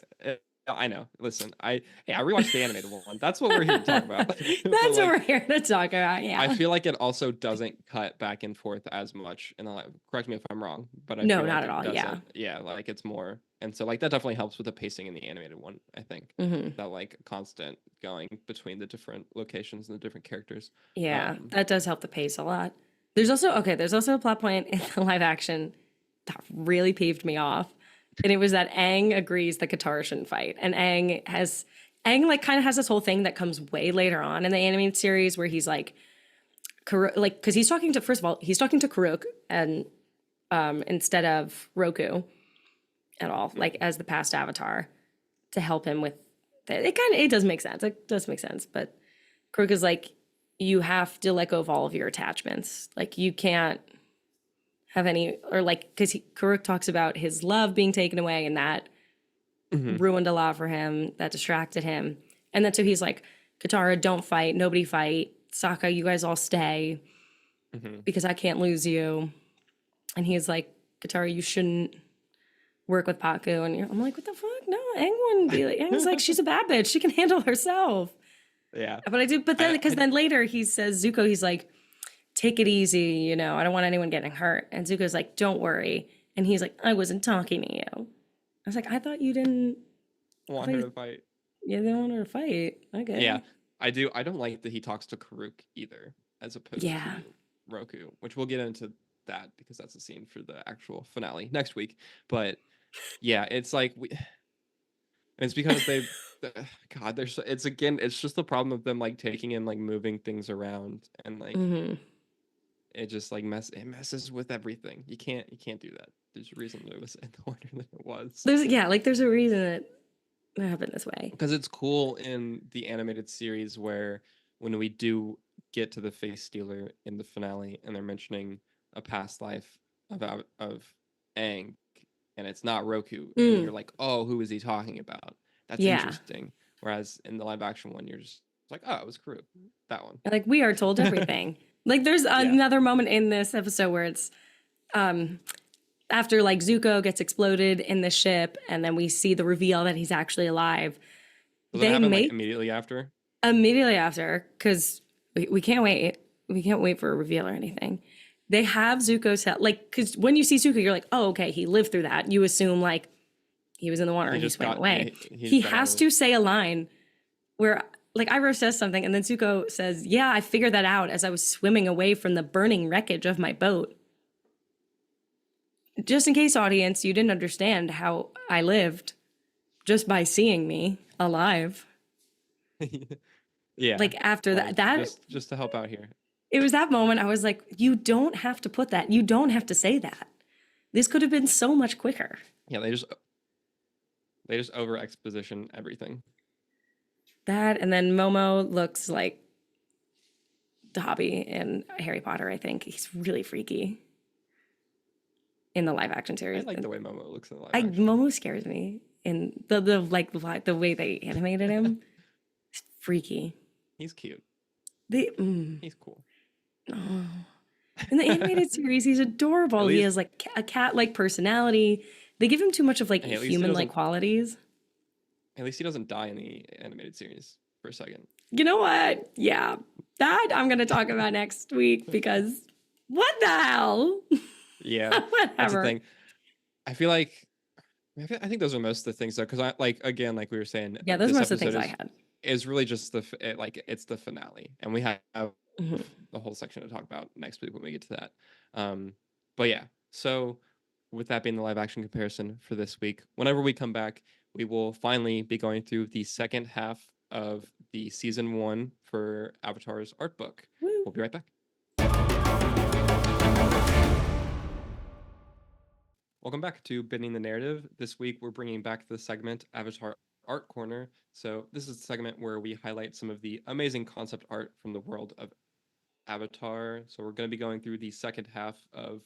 I know. Listen, I rewatched the animated one. That's what we're here to talk about. But That's what like we're here to talk about. I Yeah. feel like it also doesn't cut back and forth as much in the live. Correct me if I'm wrong, but I No, feel not like at it all. Yeah. doesn't. Yeah, like it's more. And so like that definitely helps with the pacing in the animated one, I think. Hmm. That like constant going between the different locations and the different characters. Yeah, Um that does help the pace a lot. There's also a plot point in the live action that really peeved me off. And it was that Aang agrees that Katara shouldn't fight. And Aang like kind of has this whole thing that comes way later on in the animated series where he's like like because he's talking to first of all, he's talking to Karuk and instead of Roku at all, like as the past avatar to help him with it does make sense. It does make sense, but Karuk is like, you have to let go of all of your attachments. Like you can't have any, or like, because Karuk talks about his love being taken away and that mhm, ruined a lot for him, that distracted him. And then so he's like, Katara, don't fight, nobody fight. Sokka, you guys all stay mhm. because I can't lose you. And he's like, Katara, you shouldn't work with Paku. And I'm like, what the fuck? No, Aang wouldn't be like, Aang's like, she's a bad bitch. She can handle herself. Yeah. But I do, but then, because I then later he says, Zuko, he's like, take it easy, I don't want anyone getting hurt. And Zuko's like, don't worry. And he's like, I wasn't talking to you. I was like, I thought you didn't, I want thought her to fight. you didn't want her to fight. Yeah, Okay. I do. I don't like that he talks to Karuk either, as opposed Yeah. to Roku, which we'll get into that because that's a scene for the actual finale next week. But yeah, it's like it's because they, God, there's it's again, it's just the problem of them like taking and like moving things around and like Hmm. it just like it messes with everything. You can't do that. There's a reason it was in the order that it was. There's a reason that it happened this way. Because it's cool in the animated series where when we do get to the face stealer in the finale and they're mentioning a past life of Aang and it's not Roku and Mm, you're like, oh, who is he talking about? That's yeah. interesting. Whereas in the live action one, you're just like, oh, it was Karuk. That one. Like we are told everything. Like there's Yeah. another moment in this episode where it's um after like Zuko gets exploded in the ship and then we see the reveal that he's actually alive. Does it They happen like make immediately after? immediately after because we can't wait. We can't wait for a reveal or anything. they have Zuko tell, like, because when you see Zuko, you're like, oh, okay, he lived through that. You assume like he was in the water He and he just swam got yeah. away. He He just got out has of it. to say a line where like Iroh says something and then Zuko says, yeah, I figured that out as I was swimming away from the burning wreckage of my boat. Just in case, audience, you didn't understand how I lived just by seeing me alive. Yeah, Like after that, like that just to help out here. it was that moment I was like, you don't have to put that. You don't have to say that. This could have been so much quicker. Yeah, they just over exposition everything. That and then Momo looks like Dobby in Harry Potter, I think. He's really freaky in the live action I series. like the way Momo looks in the live I action. Momo scares me in the way they animated him. It's freaky. He's cute. They He's cool. oh. In the animated series, he's At adorable. He least, has like a cat-like personality. They give him too much of like hey, at least he human-like doesn't. qualities. At least he doesn't die in the animated series for a second. You know what? Yeah, that I'm gonna talk about next week because what the hell? Yeah, that's the Whatever. thing. I feel like I think those are most of the things though, because I like again, like we were saying, Yeah, those are this most of the episode things I had. is really just like it's the finale, and we have Mhm. the whole section to talk about next week when we get to that. But yeah, so with that being the live action comparison for this week, whenever we come back, we will finally be going through the second half of the season 1 for Avatar's art book. Woo. We'll be right back. Welcome back to Bending the Narrative. This week, we're bringing back the segment Avatar Art Corner. So, this is the segment where we highlight some of the amazing concept art from the world of Avatar. So, we're going to be going through the second half of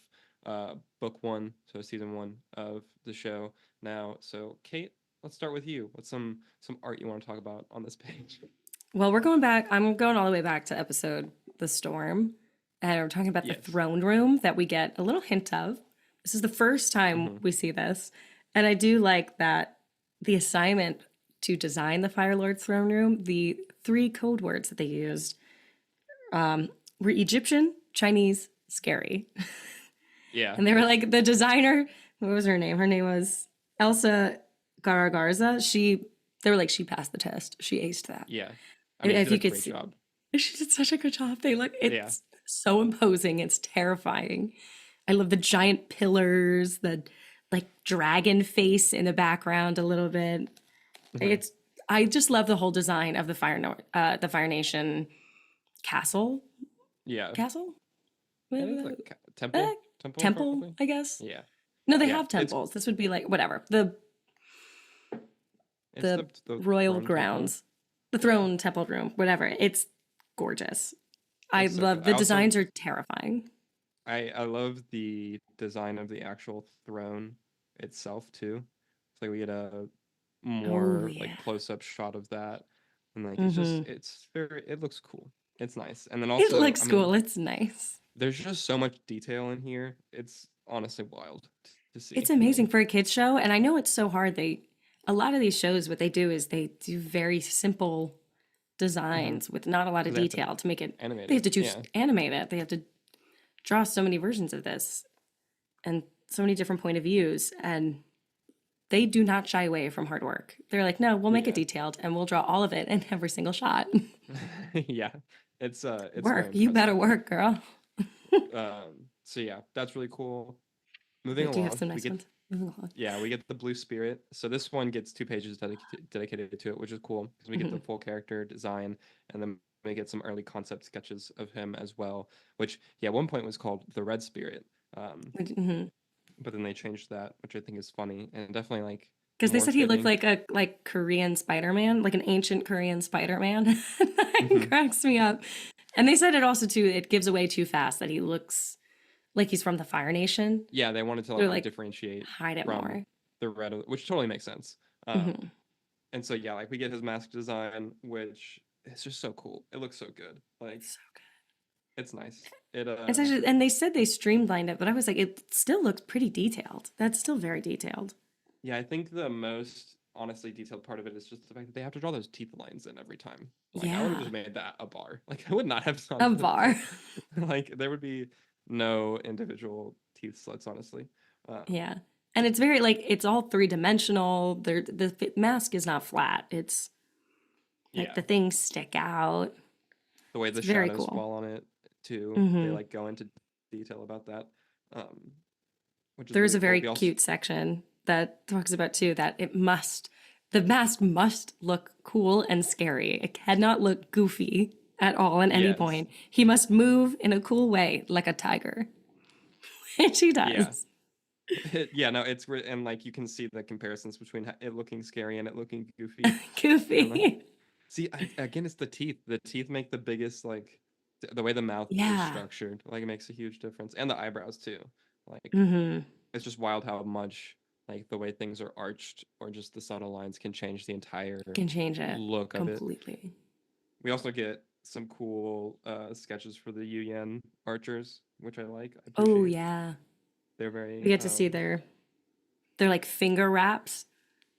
book 1, so season 1 of the show now. So, Kate, let's start with you. What's some art you want to talk about on this page? Well, we're going back. I'm going all the way back to episode The Storm. And we're talking about the Yes. throne room that we get a little hint of. This is the first time we see this. And I do like that the assignment to design the Fire Lord's throne room, the 3 code words that they used were Egyptian, Chinese, scary. Yeah. And they were like, the designer, what was her name? Her name was Elsa Garagarza. They were like, she passed the test. She aced that. Yeah. I mean, If she you did a could great see, job. she did such a good job. It's Yeah. so imposing. It's terrifying. I love the giant pillars, the like dragon face in the background a little bit. I just love the whole design of the the Fire Nation castle. Yeah. Castle? And it's like temple? Temple, probably? I guess. Yeah. No, they Yeah, have temples. This would be like whatever. The It's the royal throne grounds. The throne temple room, whatever. It's gorgeous. I It's so love good. the designs are terrifying. I love the design of the actual throne itself too. It's like we get a more like Yeah. close-up shot of that, and like Mm-hmm. it looks cool. It's nice, and then It also looks I mean, cool. It's nice. there's just so much detail in here. It's honestly wild to see. It's amazing for a kids show, and I know it's so hard. A lot of these shows, what they do is they do very simple designs with not a lot of 'Cause they have to detail to make it. animate They have it. to Yeah. animate it. They have to draw so many versions of this, and so many different point of views, and they do not shy away from hard work. They're like, no, we'll make it Yeah. detailed, and we'll draw all of it in every single shot. Yeah. It's very Work. You impressive. better work, girl. So yeah, that's really cool. Moving Do you have along, some nice ones? Moving along. yeah, we get the Blue Spirit. So this one gets 2 pages dedicated to it, which is cool because we get the full character design, and then we get some early concept sketches of him as well. Which, yeah, at one point was called the Red Spirit, Mhm. but then they changed that, which I think is funny and definitely like Because they more said he looked fitting. like a Korean Spider-Man, like an ancient Korean Spider-Man. That Mhm. cracks me up. And they said it also too, it gives away too fast that he looks like he's from the Fire Nation. Yeah, they wanted to They're like like, differentiate hide it from more. the red, which totally makes sense. Mhm. And so yeah, like we get his mask design, which is just so cool. It looks so good. Like So good. it's nice. It It's actually, and they said they streamlined it, but I was like, it still looks pretty detailed. That's still very detailed. yeah, I think the most honestly detailed part of it is just the fact that they have to draw those teeth lines in every time. Like I would have Yeah. just made that a bar. Like I would not have A done bar. like there would be no individual teeth slits, honestly. Yeah. And it's very like it's all three-dimensional. The mask is not flat. It's like Yeah, the things stick out. the way It's the very shadows cool. fall on it too, they Hmm. like go into detail about that, um, which is There's really a cool. very We also cute section that talks about too that the mask must look cool and scary. It cannot look goofy at all at any yes, point. He must move in a cool way like a tiger. And she yeah. does. Yeah, no, and like you can see the comparisons between it looking scary and it looking goofy. And Goofy. see, again, it's the teeth. The teeth make the biggest like the way the mouth is Yeah. structured. Like it makes a huge difference, and the eyebrows too. Like Hmm. it's just wild how much like the way things are arched or just the subtle lines can change the entire Can change it look of it. completely. We also get some cool sketches for the Yu Yan archers, which I Oh appreciate. yeah. They're We very get to see their like finger wraps,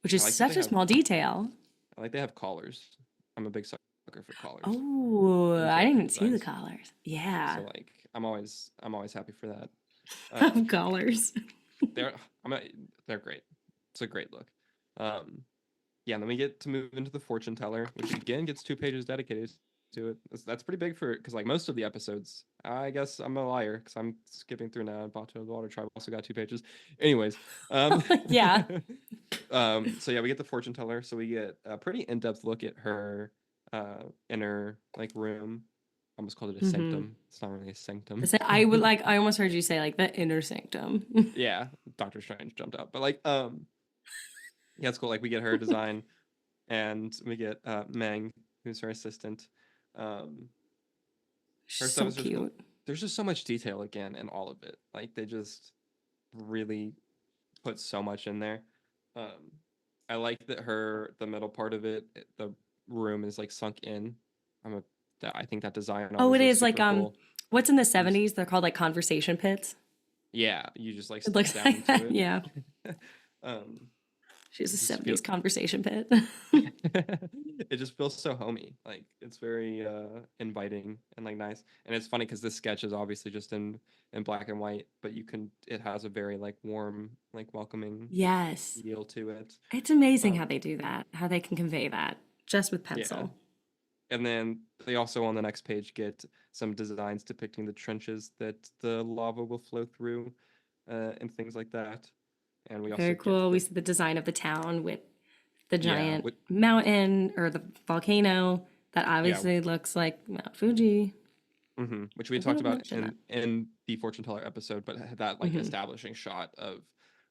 which is I like that they such a have small detail. I like they have collars. I'm a big sucker for collars Oh, and I didn't character even see the designs. collars. Yeah. So like I'm always happy for that. Of Um, collars. they're I'm a, they're great. It's a great look. Um, yeah, and then we get to move into the fortune teller, which again gets 2 pages dedicated to it. That's pretty big for because like most of the episodes, I guess I'm a liar because I'm skipping through now. Bato of the Water Tribe also got 2 pages. Anyways, Yeah. so yeah, we get the fortune teller. So we get a pretty in-depth look at her inner like room. I almost called it a Hmm. sanctum. It's not really a sanctum. I almost heard you say like the inner sanctum. Yeah, Doctor Strange jumped out, but like yeah, it's cool. Like we get her design, and we get Meng, who's her assistant. Um, her stuff So is just cute. there's just so much detail again in all of it. Like they just really put so much in there. Um, I like that the middle part of the room is like sunk in. I'm a I think that design Oh, always it looks is like super cool. what's in the You just 70s? They're called like conversation pits. yeah, you just like It step looks down like into that. it. Yeah. um, She's it a just feel 70s conversation pit. it just feels so homey. Like it's very inviting and like nice. And it's funny because this sketch is obviously just in black and white, but it has a very like warm, like welcoming Yes. feel to it. It's amazing how Um, they do that, how they can convey that just with yeah. pencil. And then they also on the next page get some designs depicting the trenches that the lava will flow through, and things like that. And we also Very get cool. We the see the design of the town with the yeah, giant mountain or the volcano that yeah, obviously looks like Mount Fuji. which we I would talked have about mentioned that. in the fortune teller episode, but that like Hmm. establishing shot of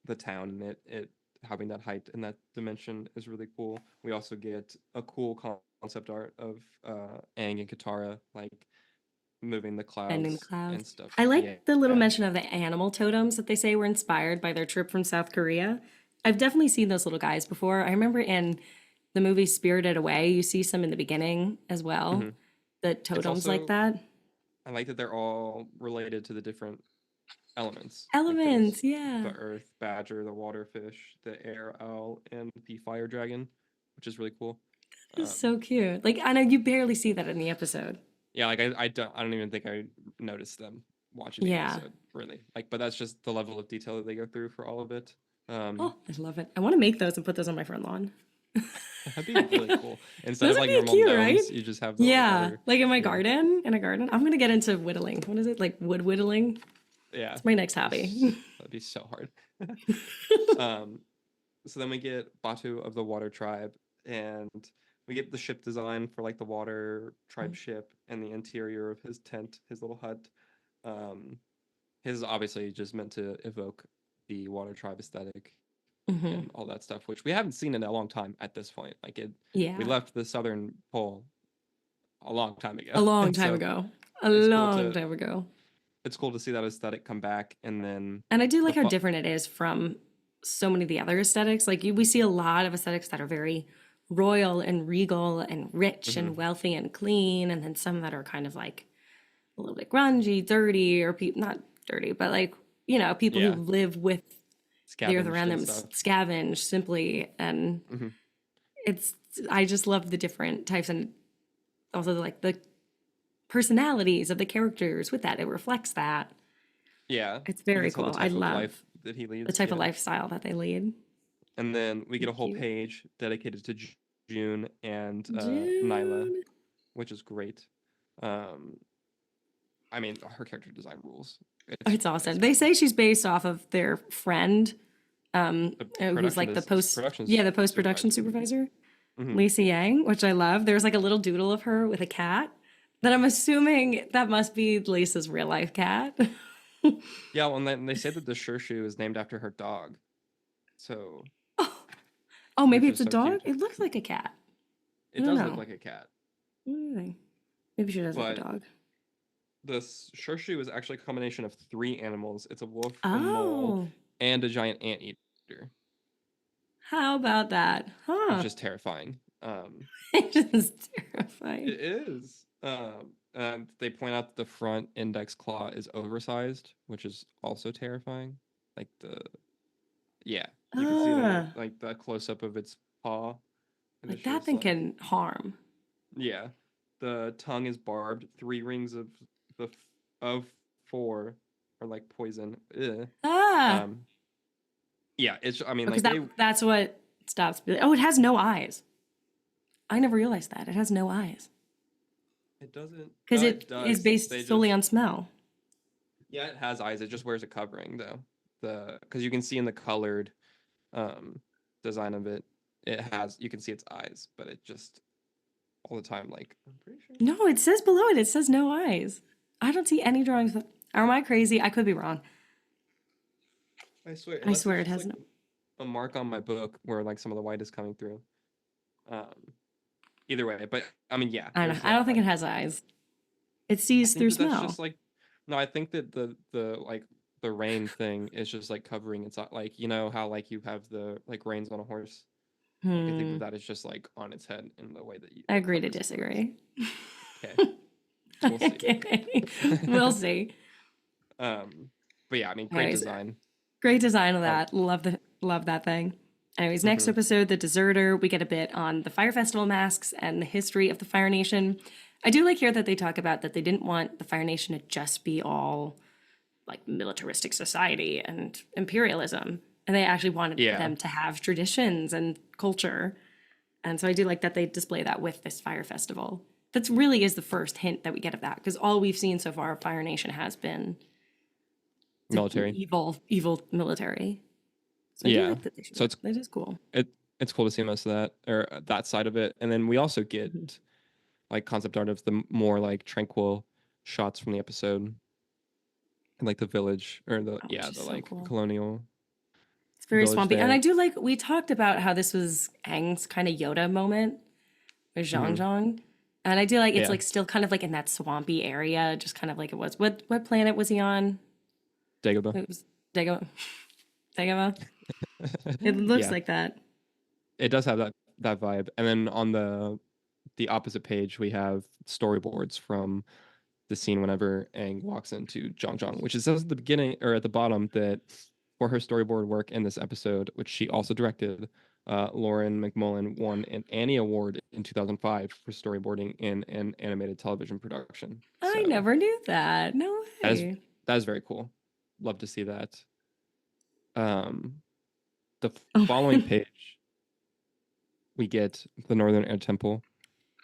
the town and it having that height and that dimension is really cool. We also get a cool concept art of Aang and Katara like moving the Bending the clouds and clouds. stuff. I Yeah, like the little yeah. mention of the animal totems that they say were inspired by their trip from South Korea. I've definitely seen those little guys before. I remember in the movie Spirited Away, you see some in the beginning as well, Hmm. the It's totems like also that. I like that they're all related to the different elements. Like there's Elements, the yeah. earth badger, the water fish, the air owl, and the fire dragon, which is really cool. It's Um, so cute. Like I know you barely see that in the episode. yeah, like I don't even think I noticed them watching the Yeah. episode really. Like, but that's just the level of detail that they go through for all of it. Um, Oh, I love it. I want to make those and put those on my front lawn. that'd be really cool. Instead Those of would like be normal cute, right? gnomes, you just have the little Yeah, water. like in my Yeah, garden, in a garden. I'm gonna get into whittling. What is it? Like wood whittling? yeah, It's my next hobby. that'd be so hard. um, so then we get Batu of the Water Tribe, and we get the ship design for like the Water Tribe ship and the interior of his tent, his little hut. Um, his is obviously just meant to evoke the Water Tribe aesthetic Hmm. and all that stuff, which we haven't seen in a long time at this point. We Yeah, left the Southern Pole a long time ago, a long and time so ago. A it's cool long to time ago. see that aesthetic come back, and then And I do the like how fu- different it is from so many of the other aesthetics. Like we see a lot of aesthetics that are very royal and regal and rich Mhm. and wealthy and clean, and then some that are kind of like a little bit grungy, dirty, or people not dirty, but like people who Yeah, live with the earth scavenged around and them, stuff. scavenge simply, and Hmm. it's I just love the different types and also like the personalities of the characters with that. It reflects that. Yeah, It's you can very tell the cool. I type of love life that he the leads. type of Yeah. lifestyle that they lead. And then we get a whole Cute. page dedicated to June and Nyla, June. which is great. Um, I mean, her character design rules. It's awesome. They say she's based off of their friend, the who's like the production the post production supervisor. supervisor, Hmm. Lisa Yang, which I love. There's like a little doodle of her with a cat that I'm assuming that must be Lisa's real life cat. Yeah, well, and then they say that the Shoe is named after her dog, so Oh, oh, maybe which it's is a so dog. cute. It looks like a cat. I It don't does look know. like a cat, What do you think? Maybe she does have a but dog. the Shoe is actually a combination of three animals. It's a wolf, a mole, Oh, and a giant anteater, how about that? which Huh. is terrifying. It is terrifying. It is. And they point out that the front index claw is oversized, which is also terrifying. Like yeah, you can see the Ah, like the close up of its paw, and like it's that just thing like can harm. yeah. The tongue is barbed. 3 rings of the of 4 are like poison. Ugh. Ah, Um, yeah, it's. I mean, because like they. that's what stops. Oh, it has no eyes. I never realized that it has no eyes It doesn't. because It it is does. They based solely just. on smell. Yeah, it has eyes. It just wears a covering though. The because you can see in the colored um design of it, you can see its eyes, but it just all the time like I'm pretty sure. No, it says below it. It says no eyes. I don't see any drawings. Am I crazy? I could be wrong. I swear, I unless swear it's it just has like no. a mark on my book where like some of the white is coming through. Um, either way, but I mean, yeah, I don't know. there's I don't that. think it Like, has eyes. It I sees think through that that's smell. just like, no, I think that the like the rain thing is just like covering its like you know how like you have the like reins on a horse. Like I think that Hmm. that is just like on its head in the way that I it agree to covers its eyes. disagree. Okay, we'll see. Okay. We'll see. um, but yeah, I mean, great Anyways, design. great design of Oh, that. Love that thing. Anyways, next hmm. episode, The Deserter, we get a bit on the Fire Festival masks and the history of the Fire Nation. I do like here that they talk about that they didn't want the Fire Nation to just be all like militaristic society and imperialism. And they actually wanted Yeah, them to have traditions and culture. And so I do like that they display that with this Fire Festival. That really is the first hint that we get of that, because all we've seen so far of Fire Nation has been the military. evil military. So I do Yeah, like that they show so that. That is cool. it it's cool to see most of that or that side of it, and then we also get Mhm. like concept art of the more like tranquil shots from the episode and like the village or the Oh, which yeah is the so like cool. colonial It's very village swampy. And I there. do like, we talked about how this was Aang's kind of Yoda moment with Zhang Hmm. Zhang. And I do like, it's Yeah, like still kind of like in that swampy area, just kind of like it was. What planet was he on? Dagobah. It was Dagobah. Dagobah? It looks Yeah, like that. it does have that vibe. And then on the opposite page, we have storyboards from the scene whenever Aang walks into Zhang, which it says at the beginning or at the bottom that for her storyboard work in this episode, which she also directed, Lauren McMullen won an Annie Award in 2005 for storyboarding in an animated television production. I So never knew that. No that is way. that is very cool. Love to see that. Um, the Oh, following page, we get the Northern Air Temple,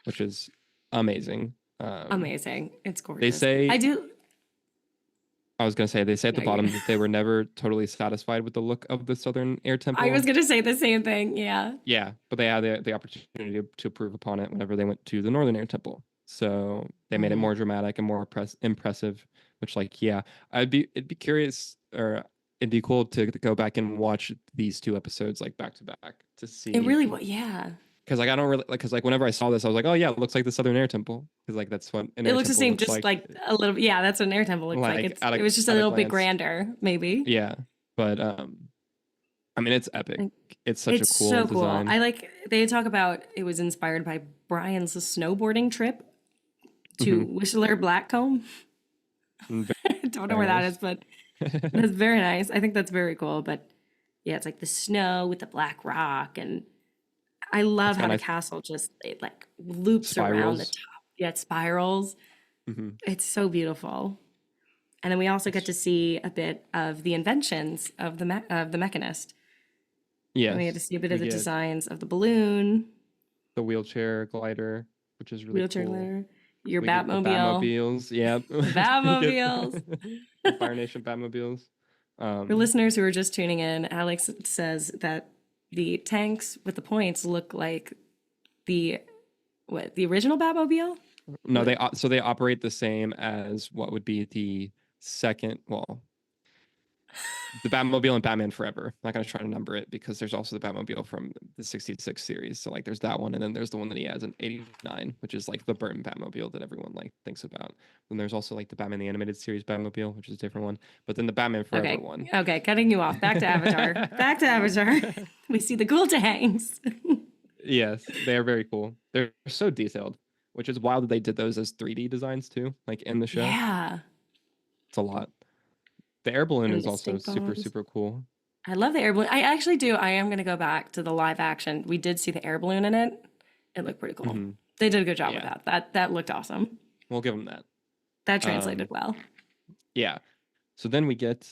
which is amazing. amazing. It's They gorgeous. I say do. I was gonna say they say at No, the you're bottom good. that they were never totally satisfied with the look of the Southern Air I was Temple. going to say the same thing. Yeah. Yeah, but they had the opportunity to improve upon it whenever they went to the Northern Air Temple. So they made it Mhm. more dramatic and more impressive. Which, like, yeah, it'd be curious or it'd be cool to go back and watch these 2 episodes like back to back to It see. really was. Yeah. Because like I don't really like because like whenever I saw this, I was like, oh yeah, it looks like the Southern Air Temple. Because like that's what an It air looks the temple same, looks just like. like a little. Yeah, that's what an air temple looks like. Like It was just a at a little bit glance, grander, maybe. yeah. But I mean, it's epic. Like, It's such a it's cool so cool. design. I like. They talk about it was inspired by Brian's snowboarding trip to Hmm. Whistler Blackcomb. I don't know Very where that is, nice. but that's very nice. I think that's very cool. But yeah, it's like the snow with the black rock, and I love It's got how the nice castle just it like loops around the spirals. top. Yeah, it spirals. Hmm. It's so beautiful. And then we also get It's to see a bit of the inventions of the mechanist. And we get to yes, see a bit of we the get designs of the balloon, the wheelchair glider, which is really wheelchair cool. glider, your We get the Batmobile, Batmobiles. Yep. the We get Batmobiles. the Fire Nation Batmobiles. For Um, listeners who are just tuning in, Alex says that the tanks with the points look like the the original Batmobile? no, What? so they operate the same as what would be the second, well, the Batmobile and Batman Forever. I'm not gonna try to number it because there's also the Batmobile from the '66 series. So like there's that one, and then there's the one that he has in '89, which is like the Burton Batmobile that everyone like thinks about. Then there's also like the Batman the Animated Series Batmobile, which is a different one. But then the Batman Forever Okay, one. okay, cutting you off. Back to Avatar. Back to Avatar. We see the cool tanks. Yes, they are very cool. They're so detailed, which is wild that they did those as 3D designs too, like in the show. Yeah. It's a lot. The air balloon And is the also stink super, bombs. super cool. I love the air balloon. I actually do. I am going to go back to the live action. We did see the air balloon in it. It looked pretty cool. Hmm. They did a good job with Yeah, that. That looked awesome. we'll give them that. That translated Um, well. yeah. So then we get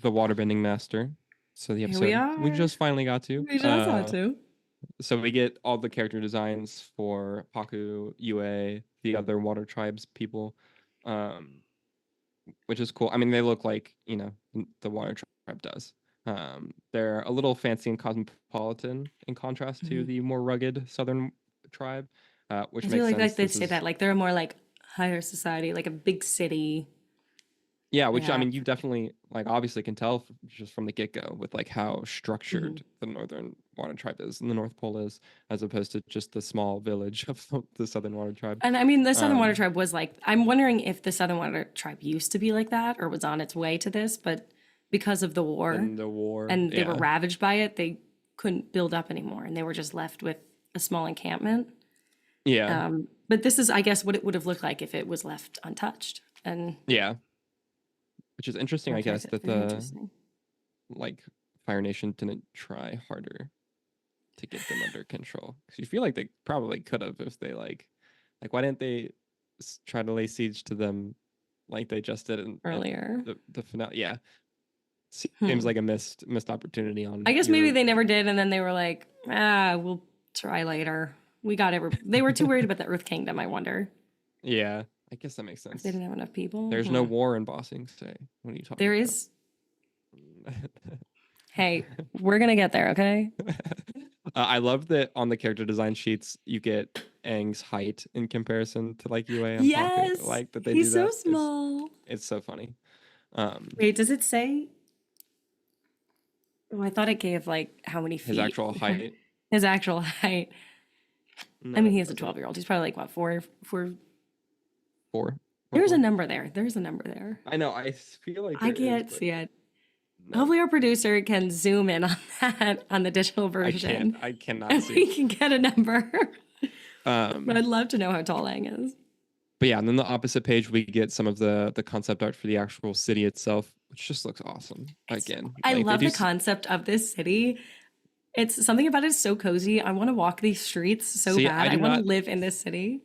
the Waterbending Master. So the Here we episode we are. just finally got to. We just saw to. So we get all the character designs for Paku, Yue, the other Water Tribes people, um, which is cool. I mean, they look like the Water Tribe does. They're a little fancy and cosmopolitan in contrast to Mhm. the more rugged Southern tribe, which I feel makes sense. like they This say that is like they're more like higher society, like a big city. Yeah, They which I have. mean, you definitely like obviously can tell just from the get go with like how Mhm. structured the Northern Water Tribe is and the North Pole is, as opposed to just the small village of the Southern Water Tribe. And I mean, the Southern Water Um, Tribe was like, I'm wondering if the Southern Water Tribe used to be like that or was on its way to this, but because of the war then the war, and they were yeah, ravaged by it, they couldn't build up anymore and they were just left with a small encampment. yeah, But this is, I guess, what it would have looked like if it was left untouched. And yeah. Which is interesting, I that guess, drives it that very the interesting. like Fire Nation didn't try harder to get them under control. Because you feel like they probably could have if they like why didn't they try to lay siege to them like they just did in Earlier. the finale? Yeah, seems Hmm. like a missed opportunity on I guess maybe your they never did, and then they were like, we'll try later. We got every. They were too worried about the Earth Kingdom. I wonder yeah. I guess that makes if they sense. didn't have enough people. There's no war in Bossing, say. What are you talking There about? is. Hey, we're gonna get there, okay? I love that on the character design sheets you get Aang's height in comparison to like Yue and Paku. Yes, Like that they do he's so that is small. it's so funny. Um, Wait, does it say? Oh, I thought it gave like how many his feet. actual height. His actual height. I No, mean, it he is a doesn't. 12-year-old. He's probably like what, four. 4. What There's a 4? number there. There's a number there. I know. I feel like I there is, can't but see it. no, Hopefully, our producer can zoom in on that on the digital I can't. version, I cannot and see we it. can get a number. But Um, I'd love to know how tall Aang is. but yeah, and then the opposite page we get some of the concept art for the actual city itself, which just looks awesome. Again, I like they love do. the concept of this city. It's something about it is so cozy. I want to walk these streets so See, I bad. I do want to not. live in this city.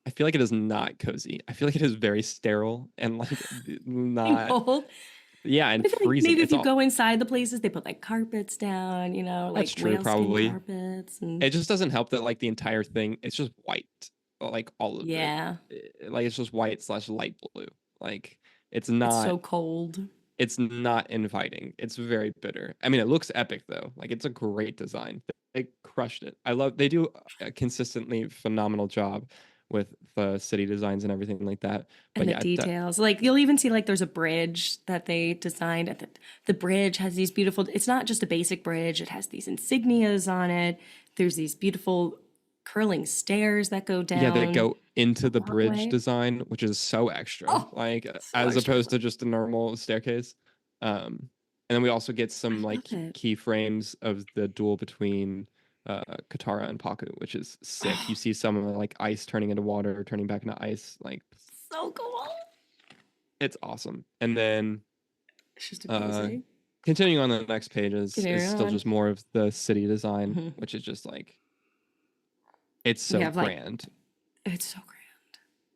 I feel like it is not cozy. I feel like it is very sterile and like You not. know? Yeah, and I feel like freezing. maybe if It's you all. go inside the places, they put like carpets down, That's like true, whale skin probably. carpets. And It just doesn't help that like the entire thing, it's just white, like all of it. yeah, Like it's just white slash light blue. Like it's it's not. so cold. It's not inviting. It's very bitter. I mean, it looks epic though. Like it's a great design. They crushed it. I love. They do a consistently phenomenal job with the city designs and everything like that. But And the yeah, details. Like you'll even see like there's a bridge that they designed. And the bridge has these beautiful, it's not just a basic bridge, it has these insignias on it. There's these beautiful curling stairs that go yeah, they down go into the the bridge walkway. design, which is so extra, Oh, like so as extra. opposed to just a normal staircase. And then we also get I some love like it. keyframes of the duel between Katara and Paku, which is sick. You Oh, see some of like ice turning into water or turning back into ice. Like so cool. it's awesome. And then It's just uh amazing. continuing on the next page is Continue still on. just more of the city design, Mhm. which is just like it's We so have like, grand. it's so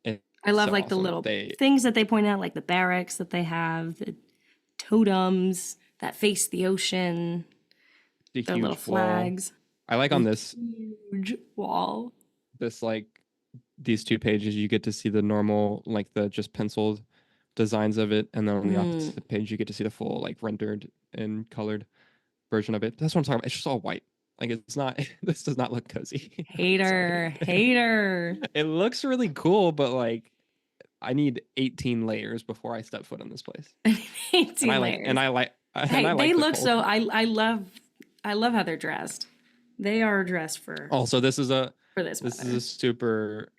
grand. I love So like the awesome. little They things that they point out, like the barracks that they have, the totems that face the ocean, the their little huge wall. flags, I like on the this huge wall. this like these two pages you get to see the normal like the just penciled designs of it, and then on the Mm, opposite page you get to see the full like rendered and colored version of it. That's what I'm talking about. It's just all white. Like it's not. This does not look cozy. I'm sorry. hater, hater. It looks really cool, but like I need 18 layers before I step foot in this place. And 18 layers. and Hey, I they like the look cold. so. I love how they're dressed. They are dressed Also, for this this is a weather. super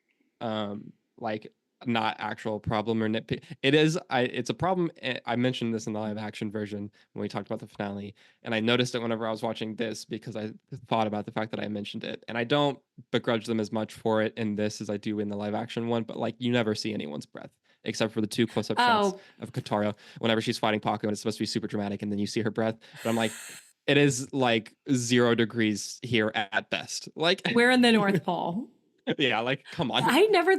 like not actual problem or nitpick. It's a problem. I mentioned this in the live action version when we talked about the finale, and I noticed it whenever I was watching this because I thought about the fact that I mentioned it, and I don't begrudge them as much for it in this as I do in the live action one. But like you never see anyone's breath except for the two close-up shots Oh, of Katara whenever she's fighting Paku, and it's supposed to be super dramatic, and then you see her breath. But I'm like, it is like 0 degrees here at best. Like, we're in the North Pole. yeah, like come on.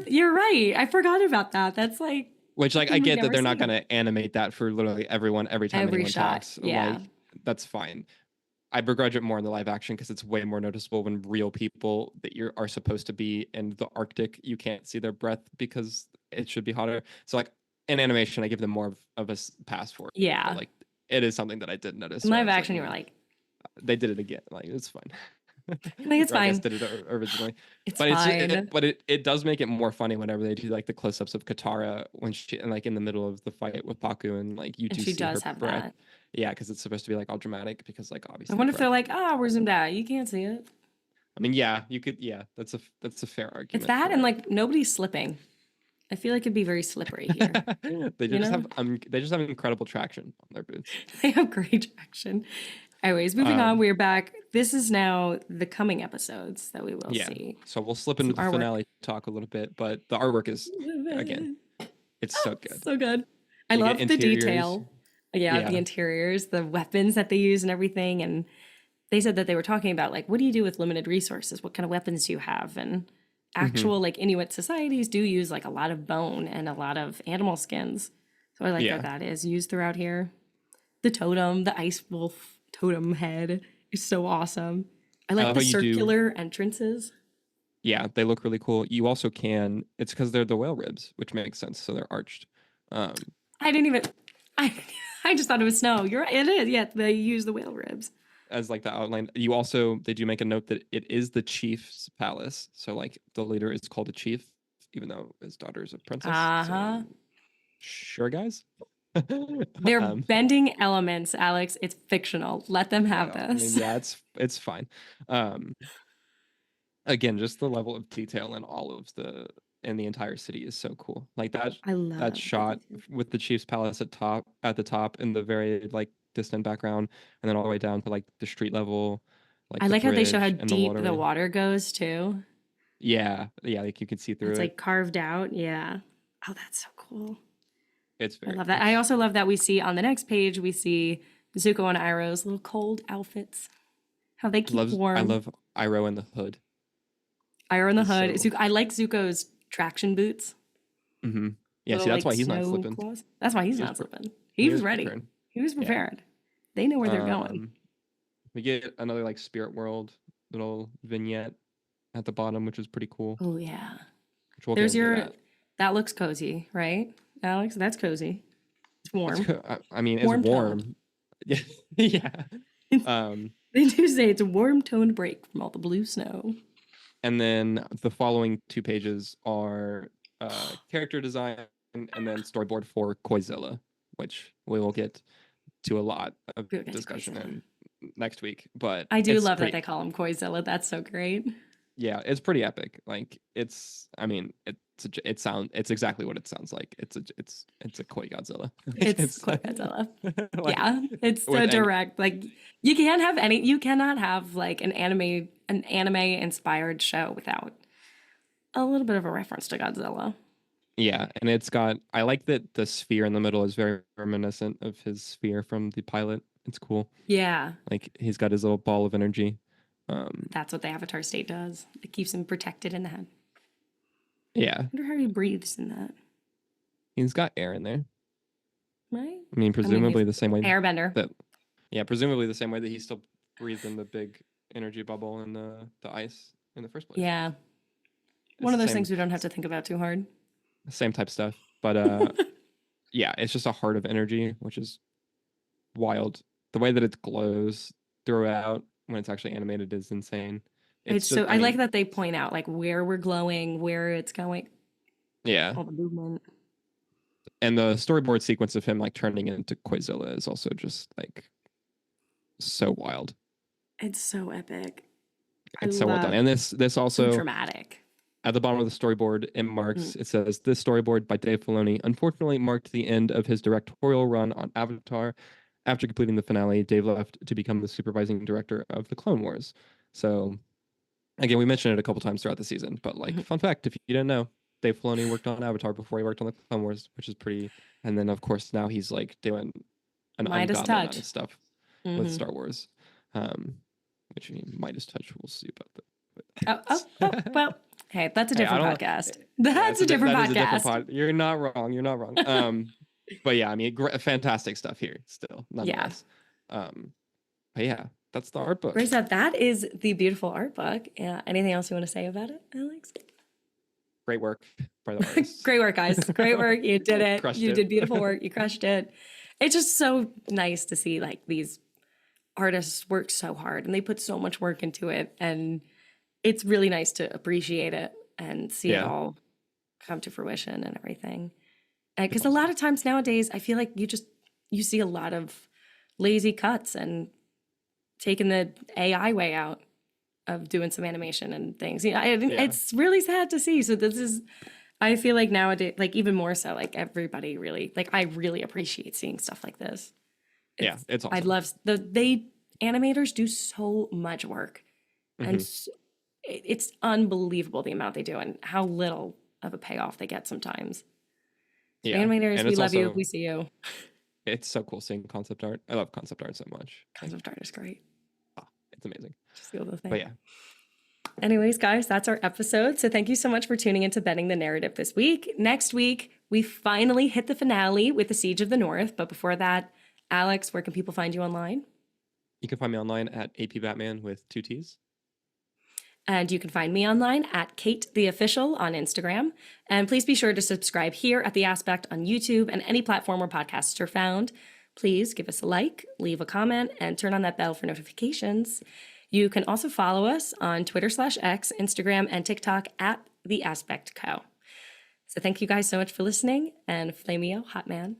You're right. I forgot about that. That's like Which like I something we've get that never they're not seen. gonna animate that for literally everyone every time Every anyone shot. talks. Yeah. Like that's fine. I begrudge it more in the live action because it's way more noticeable when real people that you are supposed to be in the Arctic, you can't see their breath because it should be hotter. So like in animation, I give them more of a pass for it. But Yeah. like it is something that I did notice In where I live was like, action, you were like, they did it again. Like it's fine. like it's Or I guess fine. did it originally. It's But fine. it does make it more funny whenever they do like the close-ups of Katara when she and like in the middle of the fight with Paku, and like you And do she see does her have breath. that. Yeah, because it's supposed to be like all dramatic because like I obviously wonder if they're breath. like, we're zoomed out. You can't see it. I mean, yeah, you could. Yeah, that's a fair It's argument that for and it. like nobody's slipping. I feel like it'd be very slippery here. You know? They just have incredible traction on their boots. They have great traction. Anyways, moving on, Um, we're back. This is now the coming episodes that we will yeah. see. So we'll slip Some into the artwork. finale talk a little bit, but the artwork is again, it's so good. So good. I You get love the interiors. detail. Yeah, the Yeah. interiors, the weapons that they use and everything. And they said that they were talking about like, what do you do with limited resources? What kind of weapons do you have? And Hmm. actual like Inuit societies do use like a lot of bone and a lot of animal skins. So I like that Yeah. that is used throughout here. The totem, the ice wolf totem head is so awesome. I I like love the how you do. circular entrances. Yeah, they look really cool. You also can. It's because they're the whale ribs, which makes sense. So they're arched. Um, I didn't even I I just thought it was snow. You're right, it is. Yeah, they use the whale ribs. as like the outline. You also they do make a note that it is the chief's palace. So like the leader is called a chief, even though his daughter is a princess. So Uh-huh. sure, guys. They're um, bending elements, Alex. It's fictional. Let them have I mean, this. yeah, it's fine. Um, again, just the level of detail in all of the entire city is so cool. Like I that love the shot detail. with the chief's palace at the top in the very like distant background, and then all the way down to like the street level, like I the like how they show how bridge and the deep the waterway. water goes too. Yeah, yeah, like you can see through It's it. like carved out. Yeah. Oh, that's so cool. It's I very love that. I it's also love that we see on the next page, we see Zuko and Iroh's little cold outfits. How they keep I warm. love Iroh in the hood. Iroh in the He's hood. so I like Zuko's traction boots. hmm Yeah, Little see that's like why he's not snow slipping. claws. That's why he's He was not pre- slipping. he He was was ready. prepared. He was Yeah. prepared. They know where they're going. Um we get another like spirit world little vignette at the bottom, which is pretty cool. Oh yeah. Which we'll get There's into your that. that looks cozy, right? Alex, that's cozy. It's warm. I mean, it's Warm toned. warm. Yeah, yeah. Um, They do say it's a warm toned break from all the blue snow. and then the following two pages are character design and then storyboard for Koizilla, which we will get to a lot of We'll get to discussion Koizilla. in next week. But I do it's love that pretty, they call him Koizilla. That's so great. yeah, it's pretty epic. Like it's, I mean, it's exactly what it sounds like. It's a Koi Godzilla. Like, It's Koi Godzilla. like Yeah, it's so with any direct. Like you cannot have like an anime inspired show without a little bit of a reference to Godzilla. Yeah, and it's got I like that the sphere in the middle is very reminiscent of his sphere from the pilot. It's cool. Yeah, Like he's got his little ball of energy. that's what the Avatar state does. It keeps him protected in the head. Yeah, I wonder how he breathes in that, he's got air in there. right? I mean, I mean, he's presumably the same way airbender. that, yeah, presumably the same way that he still breathed in the big energy bubble in the ice in the first place. Yeah. It's One of the those same things we don't have to think about too hard. same type stuff, but yeah, it's just a heart of energy, which is wild. The way that it glows throughout when it's actually animated is insane. It's It's just, so I I like mean, that they point out like where we're glowing, where it's going, yeah. all the movement. And the storyboard sequence of him like turning into Quizilla is also just like so wild. It's so epic. I It's so well done. love And this so also dramatic. at the bottom of the storyboard, Mm. it says this storyboard by Dave Filoni unfortunately marked the end of his directorial run on Avatar. After completing the finale, Dave left to become the supervising director of the Clone Wars. So again, we mentioned it a couple times throughout the season, but like Mhm. fun fact, if you didn't know, Dave Filoni worked on Avatar before he worked on the Clone Wars, which is pretty. And then of course now he's like doing an Midas ungodly amount touch. of stuff with Hmm. Star Wars, um, which he might just touch. We'll see about that. Oh, But well, hey, that's a hey, I different don't. podcast. Yeah, That's a different that is a different podcast. pod. You're not wrong. You're not wrong. But yeah, I mean, fantastic stuff here still, Yeah. nonetheless. But yeah, that's the art book. Great stuff. That is the beautiful art book. Yeah. Anything else you want to say about it, Alex? Great work by the artists. Great work, guys. Great work. You did it. Crushed You it. did beautiful work. You crushed it. It's just so nice to see like these artists work so hard and they put so much work into it. And it's really nice to appreciate it and see it Yeah, all come to fruition and everything. Because it's a lot awesome. of times nowadays, I feel like you see a lot of lazy cuts and taking the AI way out of doing some animation and things. Yeah, Yeah, it's really sad to see. So this is, I feel like nowadays, like even more so, like everybody really, like I really appreciate seeing stuff like this. yeah, It's, it's I awesome. love animators do so much work, and Hmm. it's unbelievable the amount they do and how little of a payoff they get sometimes. So Yeah, animators, and we it's love you. also We see you. it's so cool seeing concept art. I love concept art so much. Like, Concept art is great. it's amazing. Just feel the But thing. yeah, Anyways, guys, that's our episode. So thank you so much for tuning into Bending the Narrative this week. Next week, we finally hit the finale with the Siege of the North. But before that, Alex, where can people find you online? you can find me online at AP Batman with two T's. And you can find me online at Kate the Official on Instagram. And please be sure to subscribe here at The Aspect on YouTube and any platform where podcasts are found. Please give us a like, leave a comment, and turn on that bell for notifications. You can also follow us on Twitter/X, Instagram, and TikTok at The Aspect Co. So thank you guys so much for listening, and Flameo, Hot Man,